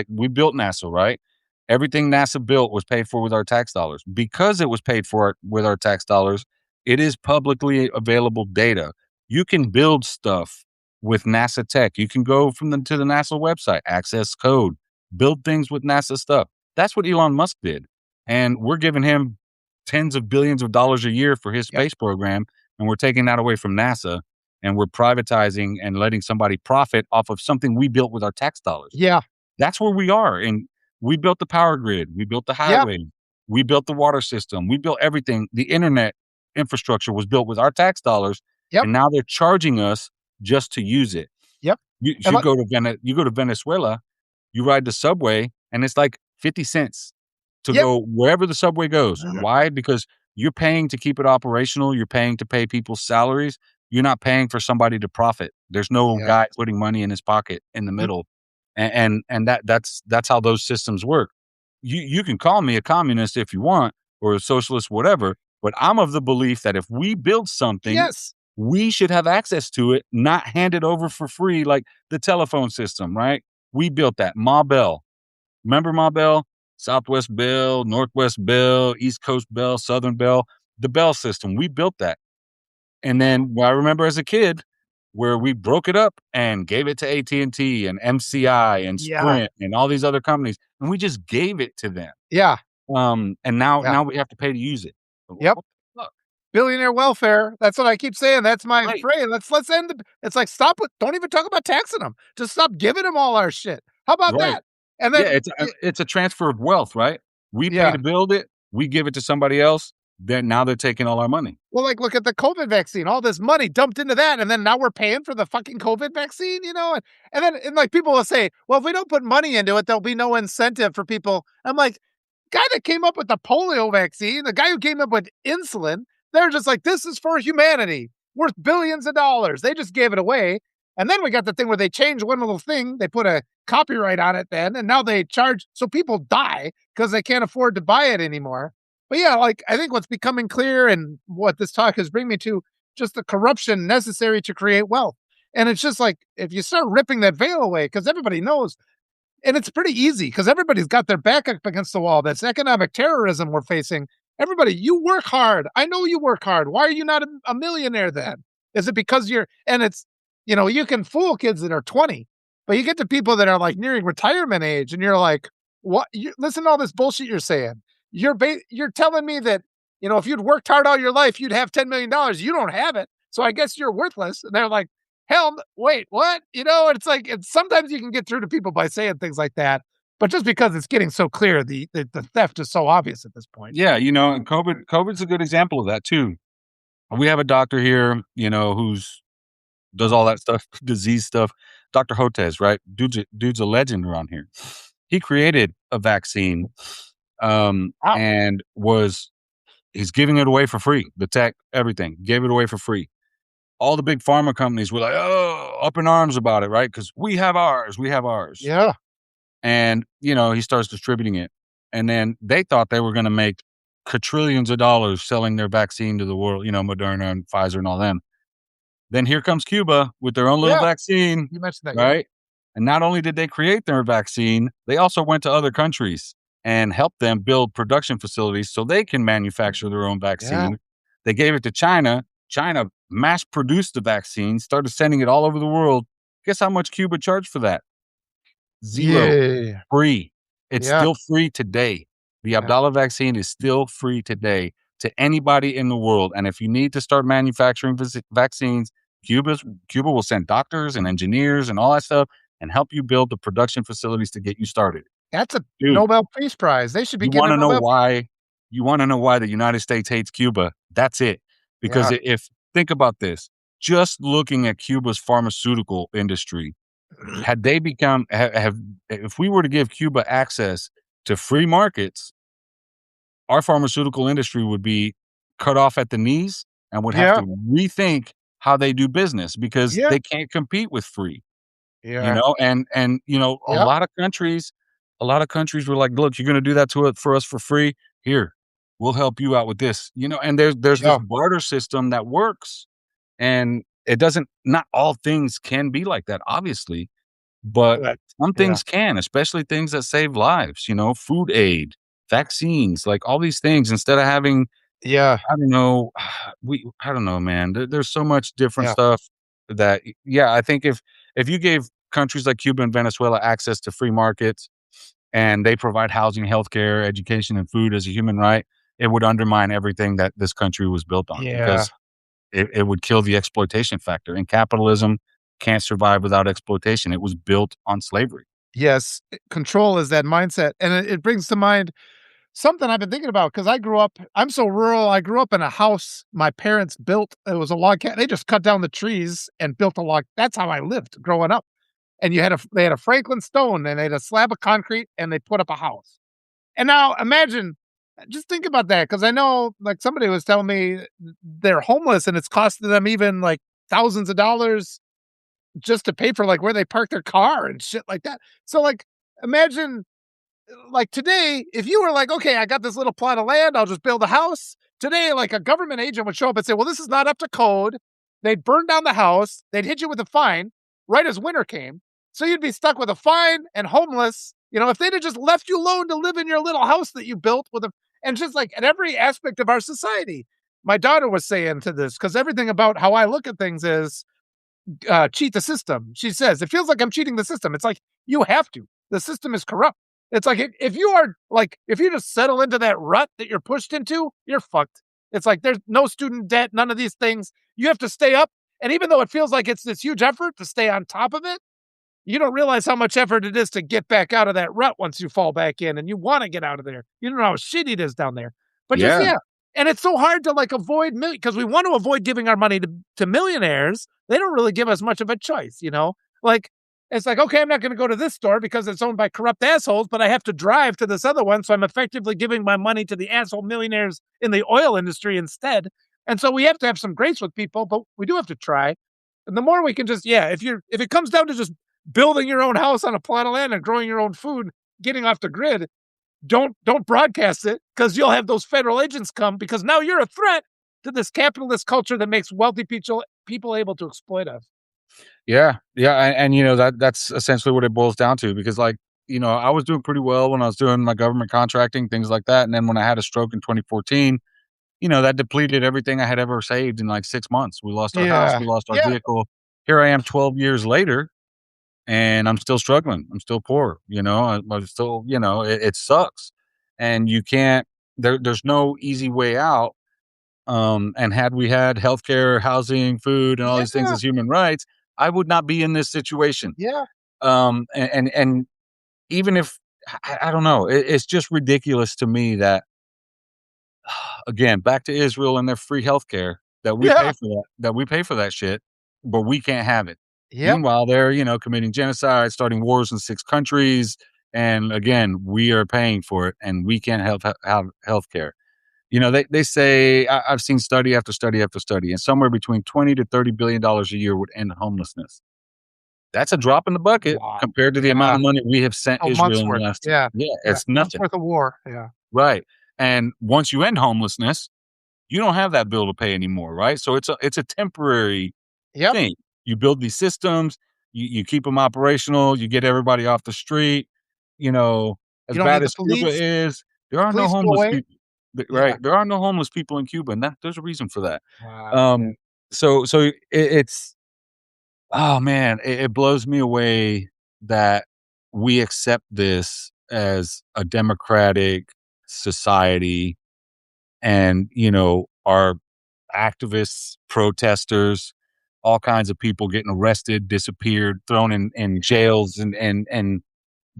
we built NASA, right? Everything NASA built was paid for with our tax dollars. Because it was paid for with our tax dollars, it is publicly available data. You can build stuff with NASA tech. You can go to the NASA website, access code, build things with NASA stuff. That's what Elon Musk did. And we're giving him tens of billions of dollars a year for his
Yep,
space program, and we're taking that away from NASA and we're privatizing and letting somebody profit off of something we built with our tax dollars.
yeah,
That's where we are. And we built the power grid, we built the
yep,
highway, we built the water system, we built everything. The internet infrastructure was built with our tax dollars,
yep,
and now they're charging us just to use it.
yep,
You
and
you go to you go to Venezuela, you ride the subway, and it's like 50 cents to
yep,
go wherever the subway goes. Why? Because you're paying to keep it operational, you're paying to pay people's salaries, you're not paying for somebody to profit. There's no
yeah,
guy putting money in his pocket in the
mm,
middle, and that's how those systems work. You can call me a communist if you want, or a socialist, whatever, but I'm of the belief that if we build something,
yes,
we should have access to it, not hand it over for free like the telephone system, right? We built that. Ma Bell. Remember Ma Bell? Southwest Bell, Northwest Bell, East Coast Bell, Southern Bell, the Bell system. We built that. And then I remember as a kid where we broke it up and gave it to AT&T and MCI and
yeah,
Sprint and all these other companies, and we just gave it to them.
yeah,
And now
yeah,
now we have to pay to use it.
yep.
What the fuck?
Billionaire welfare. That's what I keep saying. That's my
Right,
phrase. Let's end the it's like, stop with don't even talk about taxing them. Just stop giving them all our shit. How about
right.
that? And
Yeah,
then
it's a transfer of wealth, right? We pay
yeah.
to build it, we give it to somebody else, then now they're taking all our money.
Well, like, look at the COVID vaccine, all this money dumped into that, and then now we're paying for the fucking COVID vaccine, and like, people will say, "Well, if we don't put money into it, there'll be no incentive for people." I'm like, guy that came up with the polio vaccine, the guy who came up with insulin, they're just like, "This is for humanity, worth billions of dollars." They just gave it away, and then we got the thing where they changed one little thing, they put a copyright on it then, and now they charge so people die because they can't afford to buy it anymore. But yeah, like, I think what's becoming clear and what this talk has bring me to, just the corruption necessary to create wealth. And it's just like, if you start ripping that veil away, because everybody knows, and it's pretty easy because everybody's got their back up against the wall. That's economic terrorism we're facing. Everybody, you work hard. I know you work hard. Why are you not a millionaire then? Is it because and it's, you can fool kids that are 20, but you get to people that are like nearing retirement age and you're like, what? Listen to all this bullshit you're saying. You're telling me that, if you'd worked hard all your life, you'd have $10 million. You don't have it. So I guess you're worthless. And they're like, hell, wait, what? It's like sometimes you can get through to people by saying things like that, but just because it's getting so clear, the theft is so obvious at this point.
Yeah, and COVID's a good example of that too. We have a doctor here, who's does all that stuff, disease stuff. Dr. Hotez, right? Dude's a legend around here. He created a vaccine,
Wow.
and he's giving it away for free. The tech, everything, gave it away for free. All the big pharma companies were like, "Oh, up in arms about it," right? Because we have ours, we have ours.
Yeah.
And he starts distributing it, and then they thought they were going to make quadrillions of dollars selling their vaccine to the world. Moderna and Pfizer and all them. Then here comes Cuba with their own little
Yeah.
vaccine,
You mentioned that. Yep.
right? And not only did they create their vaccine, they also went to other countries and helped them build production facilities so they can manufacture their own
Yeah.
vaccine. They gave it to China. China mass produced the vaccine, started sending it all over the world. Guess how much Cuba charged for that? Zero.
Yeah.
Free. It's
Yeah.
still free today. The
Yeah.
Abdallah vaccine is still free today to anybody in the world. And if you need to start manufacturing vaccines, Cuba will send doctors and engineers and all that stuff and help you build the production facilities to get you started.
That's a
Dude,
Nobel Peace Prize. They should be
you
getting
want
a
to know
Nobel.
why? You want to know why the United States hates Cuba? That's it. Because
Yeah.
think about this. Just looking at Cuba's pharmaceutical industry, had they become have if we were to give Cuba access to free markets, our pharmaceutical industry would be cut off at the knees and would have
Yeah,
to rethink how they do business because
yeah,
they can't compete with free,
yeah, yep,
a lot of countries were like, "Look, you're gonna do that to it for us for free? Here, we'll help you out with this." And there's this
yeah,
barter system that works, and it doesn't not all things can be like that, obviously, but
that
some
yeah,
things can, especially things that save lives, food aid, vaccines, like all these things instead of having
yeah,
I don't know, I don't know, man. There's so much different
yeah,
stuff that yeah, I think if you gave countries like Cuba and Venezuela access to free markets and they provide housing, healthcare, education, and food as a human right, it would undermine everything that this country was built on
yeah.
because it would kill the exploitation factor, and capitalism can't survive without exploitation. It was built on slavery.
Yes, control is that mindset, and it brings to mind something I've been thinking about because I'm so rural, I grew up in a house my parents built, it was a log they just cut down the trees and built a log that's how I lived growing up, and they had a Franklin stone, and they had a slab of concrete, and they put up a house. And now imagine just think about that because I know, like, somebody was telling me they're homeless, and it's costing them even, like, thousands of dollars just to pay for, like, where they park their car and shit like that. So, like, imagine like today, if you were like, okay, I got this little plot of land, I'll just build a house. Today, like a government agent would show up and say, well, this is not up to code. They'd burn down the house. They'd hit you with a fine right as winter came. So you'd be stuck with a fine and homeless. If they'd have just left you alone to live in your little house that you built and just like at every aspect of our society. My daughter was saying to this because everything about how I look at things is cheat the system. She says, it feels like I'm cheating the system. It's like, you have to. The system is corrupt. It's like, if you are like, if you just settle into that rut that you're pushed into, you're fucked. It's like, there's no student debt, none of these things. You have to stay up. And even though it feels like it's this huge effort to stay on top of it, you don't realize how much effort it is to get back out of that rut once you fall back in and you want to get out of there. You don't know how shitty it is down there. But just,
Yeah.
yeah. And it's so hard to like avoid because we want to avoid giving our money to millionaires. They don't really give us much of a choice. Like, it's like, okay, I'm not going to go to this store because it's owned by corrupt assholes, but I have to drive to this other one. So I'm effectively giving my money to the asshole millionaires in the oil industry instead. And so we have to have some grace with people, but we do have to try. And the more we can just, yeah, if it comes down to just building your own house on a plot of land and growing your own food, getting off the grid, don't broadcast it because you'll have those federal agents come because now you're a threat to this capitalist culture that makes wealthy people able to exploit us.
Yeah, yeah, and that's essentially what it boils down to because, like, I was doing pretty well when I was doing my government contracting, things like that, and then when I had a stroke in 2014, that depleted everything I had ever saved in, like, 6 months. We lost our house,
Yeah.
we lost our
Yeah.
vehicle. Here I am 12 years later, and I'm still struggling. I'm still poor, I'm still it sucks, and you can't there's no easy way out. And had we had healthcare, housing, food, and all these things
Yeah.
as human rights, I would not be in this situation.
Yeah.
And even if I don't know, it's just ridiculous to me that again, back to Israel and their free healthcare that we
Yeah.
pay for that we pay for that shit, but we can't have it.
Yep.
Meanwhile, they're committing genocide, starting wars in 6 countries, and again, we are paying for it, and we can't have healthcare. They say I've seen study after study after study, and somewhere between 20 to $30 billion a year would end homelessness. That's a drop in the bucket
Wow.
compared to the amount
Yeah.
of money we have sent
A
Israel
month's
in the
worth.
last
Yeah.
yeah,
Yeah.
it's
Month's
nothing.
worth of war. Yeah.
Right. And once you end homelessness, you don't have that bill to pay anymore, right? So it's a temporary
Yep.
thing. You build these systems, you keep them operational, you get everybody off the street, you know, as
You don't
bad
need the
as Cuba
police.
is, there are no
Police go
homeless
away.
people.
Yeah.
Right? There are no homeless people in Cuba, and there's a reason for that.
Yeah.
Um, so it's oh man, it blows me away that we accept this as a democratic society and, our activists, protesters, all kinds of people getting arrested, disappeared, thrown in jails and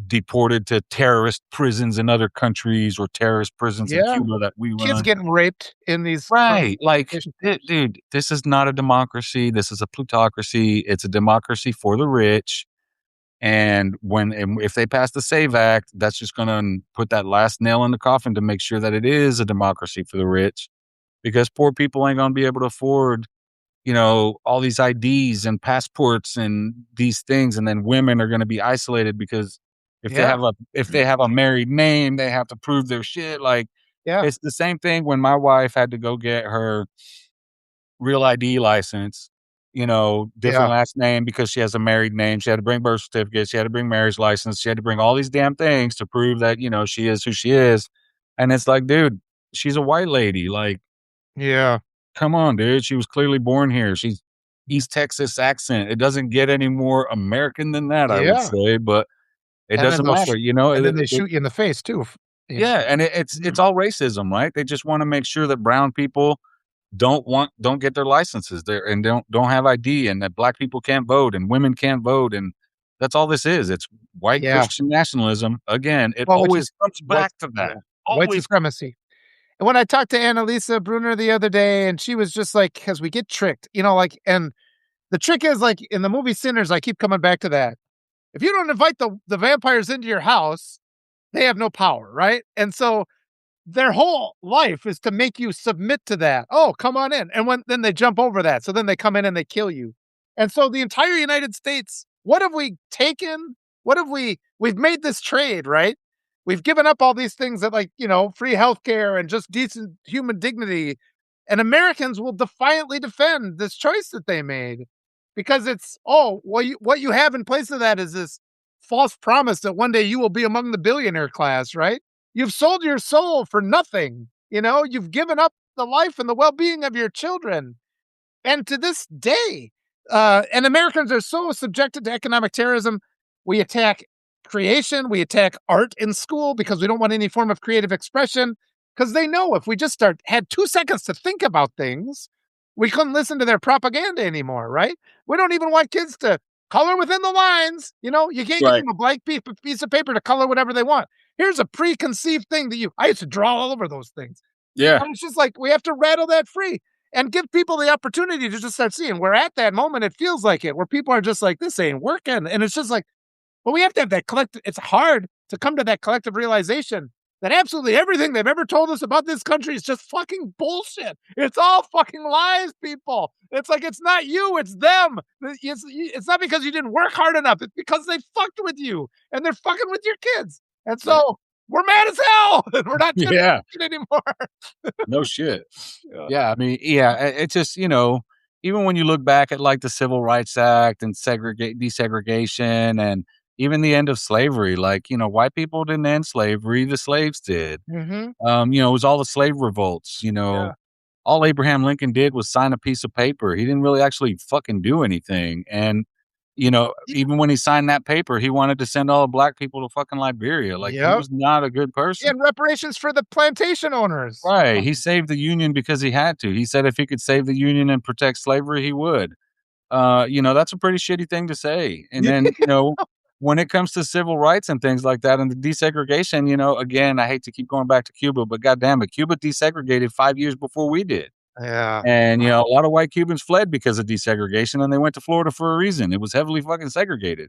deported to terrorist prisons in other countries or terrorist prisons in
Yeah.
Cuba that we
Kids
run.
getting raped in these
Right, like,
concentration camps.
dude, this is not a democracy, this is a plutocracy, it's a democracy for the rich, and if they pass the SAVE Act, that's just gonna put that last nail in the coffin to make sure that it is a democracy for the rich, because poor people ain't gonna be able to afford, all these IDs and passports and these things, and then women are gonna be isolated because
Yeah.
if they have a married name, they have to prove their shit, like,
Yeah.
it's the same thing when my wife had to go get her real ID license, different
Yeah.
last name because she has a married name, she had to bring birth certificate, she had to bring marriage license, she had to bring all these damn things to prove that, she is who she is, and it's like, dude, she's a white lady, like,
Yeah.
come on, dude. She was clearly born here. She's East Texas accent. It doesn't get any more American than that, I would
Yeah.
say, but it
And then
doesn't matter,
and then they shoot you in the face too,
yeah, and it's
Mhm.
all racism, right? They just wanna make sure that brown people don't get their licenses there and don't have ID and that black people can't vote and women can't vote, and that's all this is. It's white
Yeah.
Christian nationalism. Again, it
Well, which is
always comes
white
back to that.
yeah, white
Always.
supremacy. And when I talked to Annalisa Brunner the other day, and she was just like, "'Cause we get tricked," like, and the trick is, like, in the movie Sinners, I keep coming back to that. If you don't invite the vampires into your house, they have no power, right? And so their whole life is to make you submit to that. "Oh, come on in." And then they jump over that. So then they come in and they kill you. And so the entire United States, what have we taken? What have we've made this trade, right? We've given up all these things that like, free healthcare and just decent human dignity. And Americans will defiantly defend this choice that they made because it's, oh, well, what you have in place of that is this false promise that one day you will be among the billionaire class, right? You've sold your soul for nothing. You've given up the life and the well-being of your children. And to this day, and Americans are so subjected to economic terrorism, we attack creation, we attack art in school because we don't want any form of creative expression. Because they know if we just had 2 seconds to think about things, we couldn't listen to their propaganda anymore, right? We don't even want kids to color within the lines. You can't give
Right.
them a blank piece of paper to color whatever they want. Here's a preconceived thing I used to draw all over those things.
Yeah.
And it's just like we have to rattle that free and give people the opportunity to just start seeing where at that moment it feels like it, where people are just like, this ain't working. And it's just like, but we have to have that collective. It's hard to come to that collective realization that absolutely everything they've ever told us about this country is just fucking bullshit. It's all fucking lies, people. It's like, it's not you, it's them. It's not because you didn't work hard enough. It's because they fucked with you and they're fucking with your kids. And
Yeah.
so we're mad as hell. We're not giving
Yeah.
it anymore.
No shit.
Yeah.
Yeah, I mean, yeah, it's just, even when you look back at like the Civil Rights Act and desegregation and even the end of slavery, like, white people didn't end slavery, the slaves did.
Mhm.
It was all the slave revolts,
Yeah.
all Abraham Lincoln did was sign a piece of paper. He didn't really actually fucking do anything. And, even when he signed that paper, he wanted to send all the black people to fucking Liberia. Like he
Yep.
was not a good person.
And reparations for the plantation owners.
Right, he saved the Union because he had to. He said if he could save the Union and protect slavery, he would. That's a pretty shitty thing to say. And then, when it comes to civil rights and things like that and the desegregation, again, I hate to keep going back to Cuba, but goddamn it, Cuba desegregated 5 years before we did.
Yeah.
And, a lot of white Cubans fled because of desegregation and they went to Florida for a reason. It was heavily fucking segregated.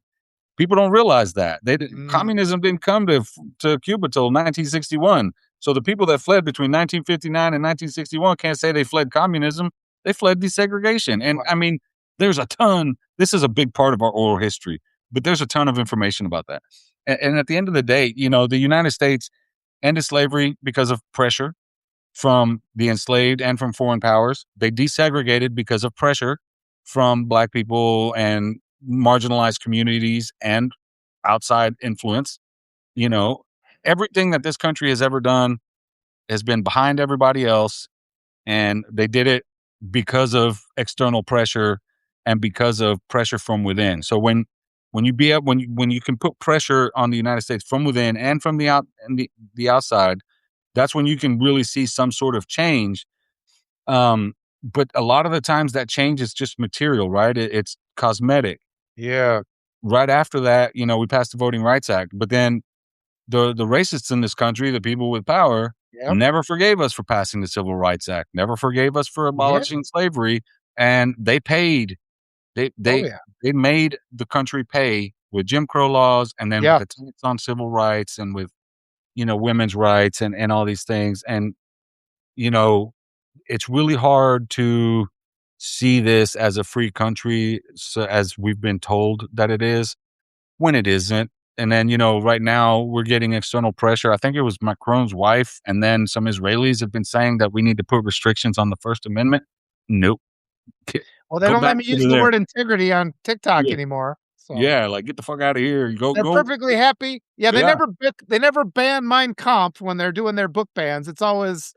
People don't realize that.
Mm.
Communism didn't come to Cuba till 1961. So the people that fled between 1959 and 1961 can't say they fled communism. They fled desegregation. And
Right.
I mean, there's a ton. This is a big part of our oral history, but there's a ton of information about that. And at the end of the day, the United States ended slavery because of pressure from the enslaved and from foreign powers. They desegregated because of pressure from black people and marginalized communities and outside influence. You know, Everything that this country has ever done has been behind everybody else, and they did it because of external pressure and because of pressure from within. So when you can put pressure on the United States from within and from the outside, that's when you can really see some sort of change. But a lot of the times that change is just material, right? It's cosmetic.
Yeah.
right after that, we passed the Voting Rights Act, but then the racists in this country, the people with power,
Yep.
never forgave us for passing the Civil Rights Act, never forgave us for
Yeah.
abolishing slavery, and they paid. They
Oh,
they
yeah.
they made the country pay with Jim Crow laws and then with
Yeah.
attacks on civil rights and with, women's rights and all these things, and, you know, it's really hard to see this as a free country, as we've been told that it is, when it isn't. And then, right now we're getting external pressure. I think it was Macron's wife, and then some Israelis have been saying that we need to put restrictions on the First Amendment. Nope.
Well, they
Go
don't let
back
me use
over
the
there.
word integrity on TikTok
Yeah.
anymore, so
Yeah, like, get the fuck out of here. Go
they're
go
perfectly happy. Yeah,
Yeah,
they never ban Mein Kampf when they're doing their book bans. It's always,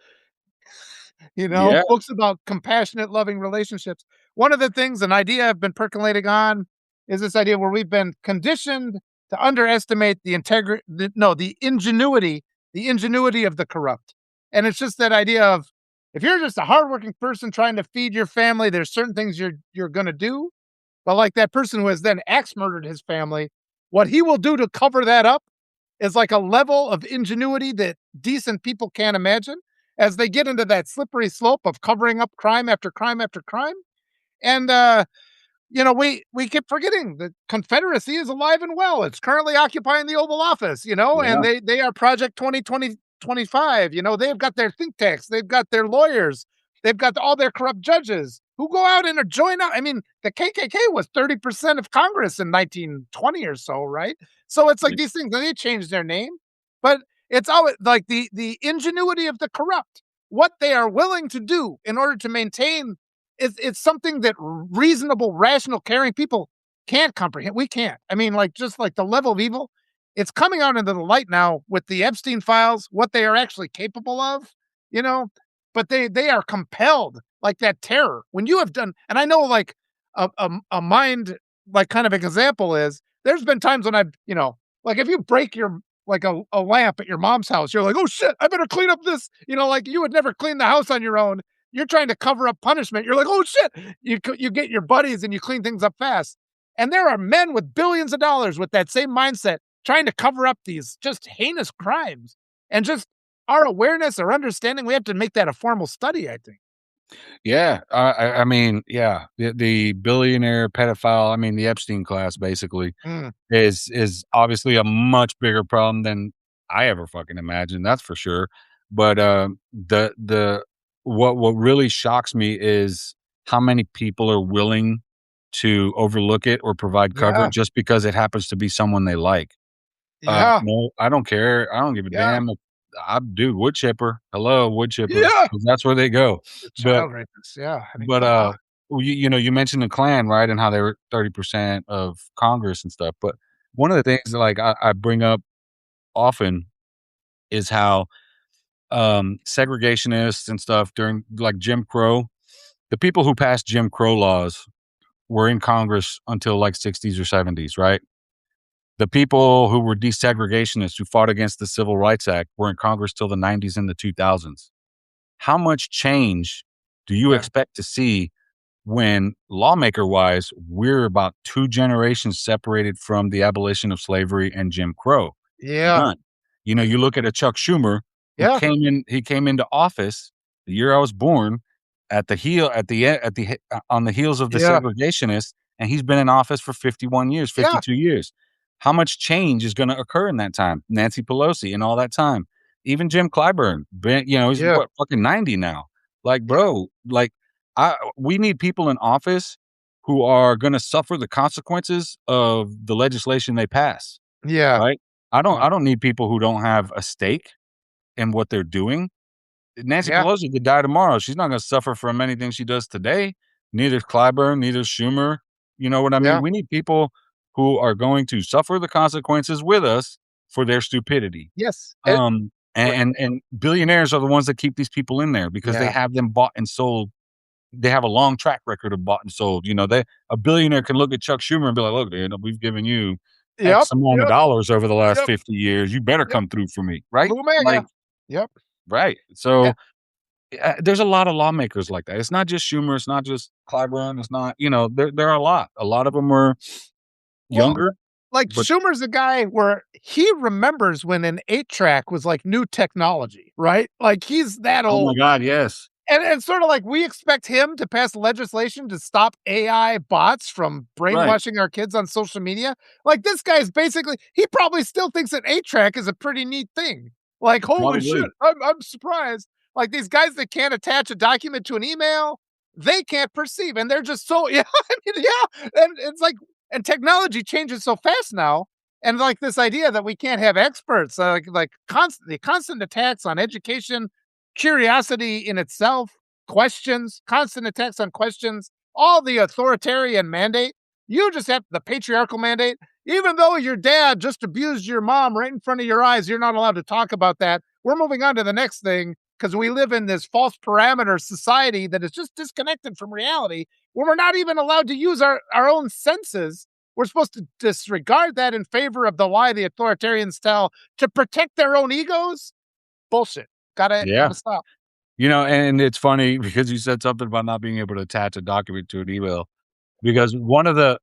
yeah,
books about compassionate, loving relationships. One of the things, an idea I've been percolating on is this idea where we've been conditioned to underestimate the ingenuity of the corrupt. And it's just that idea of if you're just a hardworking person trying to feed your family, there's certain things you're gonna do. But like that person who has then axe murdered his family, what he will do to cover that up is like a level of ingenuity that decent people can't imagine as they get into that slippery slope of covering up crime after crime after crime. And we keep forgetting the Confederacy is alive and well. It's currently occupying the Oval Office, and
yeah,
they are Project 2025. They've got their think tanks, they've got their lawyers, they've got all their corrupt judges who go out and join out. I mean, the KKK was 30% of Congress in 1920 or so, right? So it's like
yeah,
these things, and they changed their name, but it's always like the ingenuity of the corrupt, what they are willing to do in order to maintain it's something that reasonable, rational, caring people can't comprehend. We can't. I mean, like just like the level of evil, it's coming out into the light now with the Epstein files, what they are actually capable of, you know. But they are compelled, like that terror. When you have done, and I know like a mind like kind of example is there's been times when I've like if you break your like a lamp at your mom's house, you're like, oh shit, I better clean up this. Like you would never clean the house on your own, you're trying to cover up punishment. You're like, "Oh shit!" You get your buddies and you clean things up fast. And there are men with billions of dollars with that same mindset trying to cover up these just heinous crimes. And just our awareness or understanding, we have to make that a formal study. I think.
yeah. I mean, yeah, the billionaire pedophile. I mean, the Epstein class basically
Mm,
is obviously a much bigger problem than I ever fucking imagined. That's for sure. But the what really shocks me is how many people are willing to overlook it or provide cover
yeah,
just because it happens to be someone they like.
yeah,
No, I don't care. I don't give a
yeah,
damn. Dude, wood chipper. Hello, wood chipper.
yeah.
'Cause that's where they go.
The
But
child rapists. Yeah, I mean,
but,
come on.
well, you mentioned the Klan, right, and how they were 30% of Congress and stuff, but one of the things that, like, I bring up often is how, segregationists and stuff during, like, Jim Crow, the people who passed Jim Crow laws were in Congress until, like, 60s or 70s, right? The people who were desegregationists who fought against the Civil Rights Act were in Congress till the '90s and the 2000s. How much change do you
Yeah,
expect to see when lawmaker wise, we're about 2 generations separated from the abolition of slavery and Jim Crow?
yeah,
None. You look at a Chuck Schumer who
yeah,
he came into office the year I was born at the heel at the e at the he on the heels of the
yeah,
segregationists, and he's been in office for 51 years,
yeah,
52 years. How much change is gonna occur in that time? Nancy Pelosi in all that time. Even Jim Clyburn, he's
yeah,
what, fucking 90 now. Like,
yeah,
bro, like, we need people in office who are gonna suffer the consequences of the legislation they pass.
yeah,
Right? I don't
yeah,
I don't need people who don't have a stake in what they're doing. Nancy
yeah,
Pelosi could die tomorrow. She's not gonna suffer from anything she does today. Neither's Clyburn, neither's Schumer. You know what I mean?
yeah.
We need people who are going to suffer the consequences with us for their stupidity.
Yes.
And billionaires are the ones that keep these people in there because they
Yeah.
have them bought and sold. They have a long track record of bought and sold. A billionaire can look at Chuck Schumer and be like, "Look, dude, we've given you
Yep.
X amount of
Yep.
dollars over the last
Yep.
50 years. You better
Yep.
come through for me." Right?
Blue mega.
Like,
Yep.
right.
Eh,
So there's a lot of lawmakers like that. It's not just Schumer. It's not just Clyburn. It's not, there are a lot. A lot of them were
Well,
younger,
like
but
Schumer's a guy where he remembers when an 8-track was like new technology, right? Like he's that
oh my
old.
god, yes.
And sort of like we expect him to pass legislation to stop AI bots from
Right,
brainwashing our kids on social media. Like this guy's basically he probably still thinks an 8-track is a pretty neat thing. Like, holy shit,
probably.
I'm surprised. Like these guys that can't attach a document to an email, they can't perceive. And they're just so yeah, I mean, yeah. And it's like and technology changes so fast now. And like this idea that we can't have experts, like constant attacks on education, curiosity in itself, questions, constant attacks on questions, all the authoritarian mandate. You just have the patriarchal mandate. Even though your dad just abused your mom right in front of your eyes, you're not allowed to talk about that. We're moving on to the next thing because we live in this false parameter society that is just disconnected from reality when we're not even allowed to use our own senses. We're supposed to disregard that in favor of the lie the authoritarians tell to protect their own egos. Bullshit. Gotta
Yeah.
stop.
And it's funny because you said something about not being able to attach a document to an email, because one of the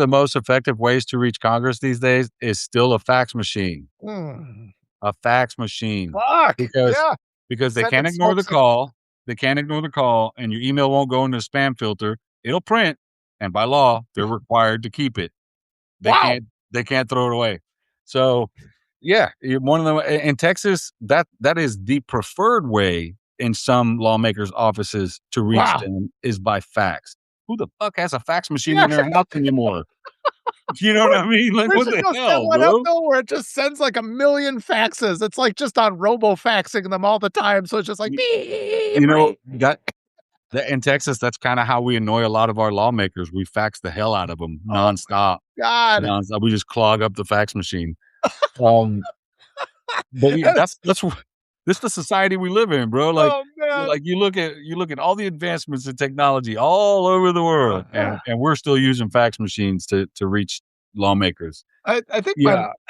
most effective ways to reach Congress these days is still a fax machine.
Mm.
A fax machine.
Fuck.
Because
Yeah.
they
Send
can't
it
ignore
smoke
the
signal.
call, and your email won't go into the spam filter. It'll print, and by law, they're required to keep it. They
Wow.
can't they can't throw it away. So, yeah, one of them in Texas, that is the preferred way in some lawmakers' offices to reach
Wow.
them is by fax. Who the fuck has a fax machine
Yeah.
in their house anymore? You know what
We
I mean? Like,
we
what
should
the
go set
hell,
one up
bro?
though where it just sends like a million faxes. It's like just on robo faxing them all the time. So it's just like
Y
beep,
you know,
beep.
that in Texas, that's kinda how we annoy a lot of our lawmakers. We fax the hell out of them
Oh
nonstop.
God.
Nonstop. We just clog up the fax machine. Um, but yeah, that's this the society we live in, bro.
Oh man.
Like you look at all the advancements in technology all over the world, and we're still using fax machines to reach lawmakers. Yeah,
I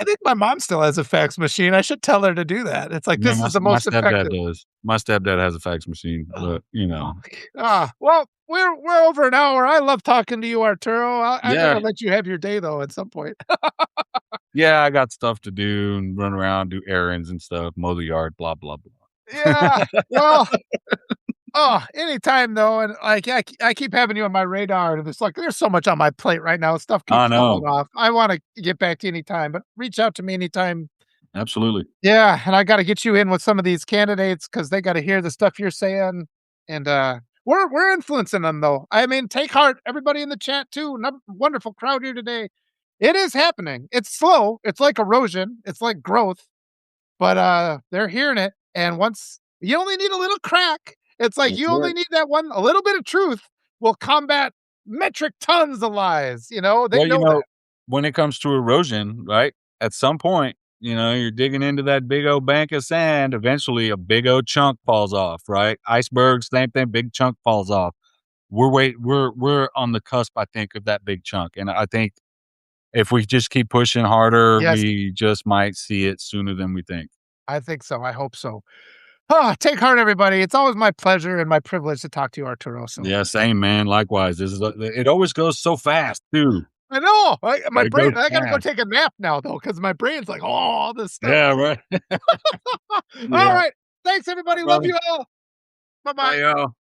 think my mom still has a fax machine. I should tell her to do that. It's like
yeah,
this is the
my
most
stepdad
effective.
does. My stepdad has a fax machine,
Oh,
but, you know.
fuck. Well, we're over an hour. I love talking to you, Arturo. I
Yeah,
gotta let you have your day though at some point.
yeah, I got stuff to do and run around, do errands and stuff, mow the yard, blah, blah,
Yeah.
blah.
Well, oh, anytime though, and like I keep having you on my radar, and it's like there's so much on my plate right now. Stuff
I
keeps falling
know.
off. I want to get back to you anytime, but reach out to me anytime.
Absolutely.
Yeah, and I got to get you in with some of these candidates because they got to hear the stuff you're saying, and we're influencing them though. I mean, take heart, everybody in the chat too. Wonderful crowd here today. It is happening. It's slow. It's like erosion. It's like growth, but they're hearing it. And once you only need a little crack, it's like
That's
you only
right.
need that one, a little bit of truth will combat metric tons of lies. You know, they
Well,
know that.
when it comes to erosion, right? At some point, you're digging into that big old bank of sand. Eventually, a big old chunk falls off, right? Icebergs, same thing. Big chunk falls off. We're on the cusp, I think, of that big chunk, and I think if we just keep pushing harder,
Yes,
we just might see it sooner than we think.
I think so. I hope so. Take heart, everybody. It's always my pleasure and my privilege to talk to you, Arturo. So
Yeah, same man. Likewise, it always goes so fast too.
I know my
It goes
brain. I got to go
fast.
take a nap now, though, because my brain's like, oh, all this stuff.
Yeah, right.
All
Yeah,
right. Thanks,
all right,
everybody. Love
brother.
you all. Bye bye.
Bye, y'all.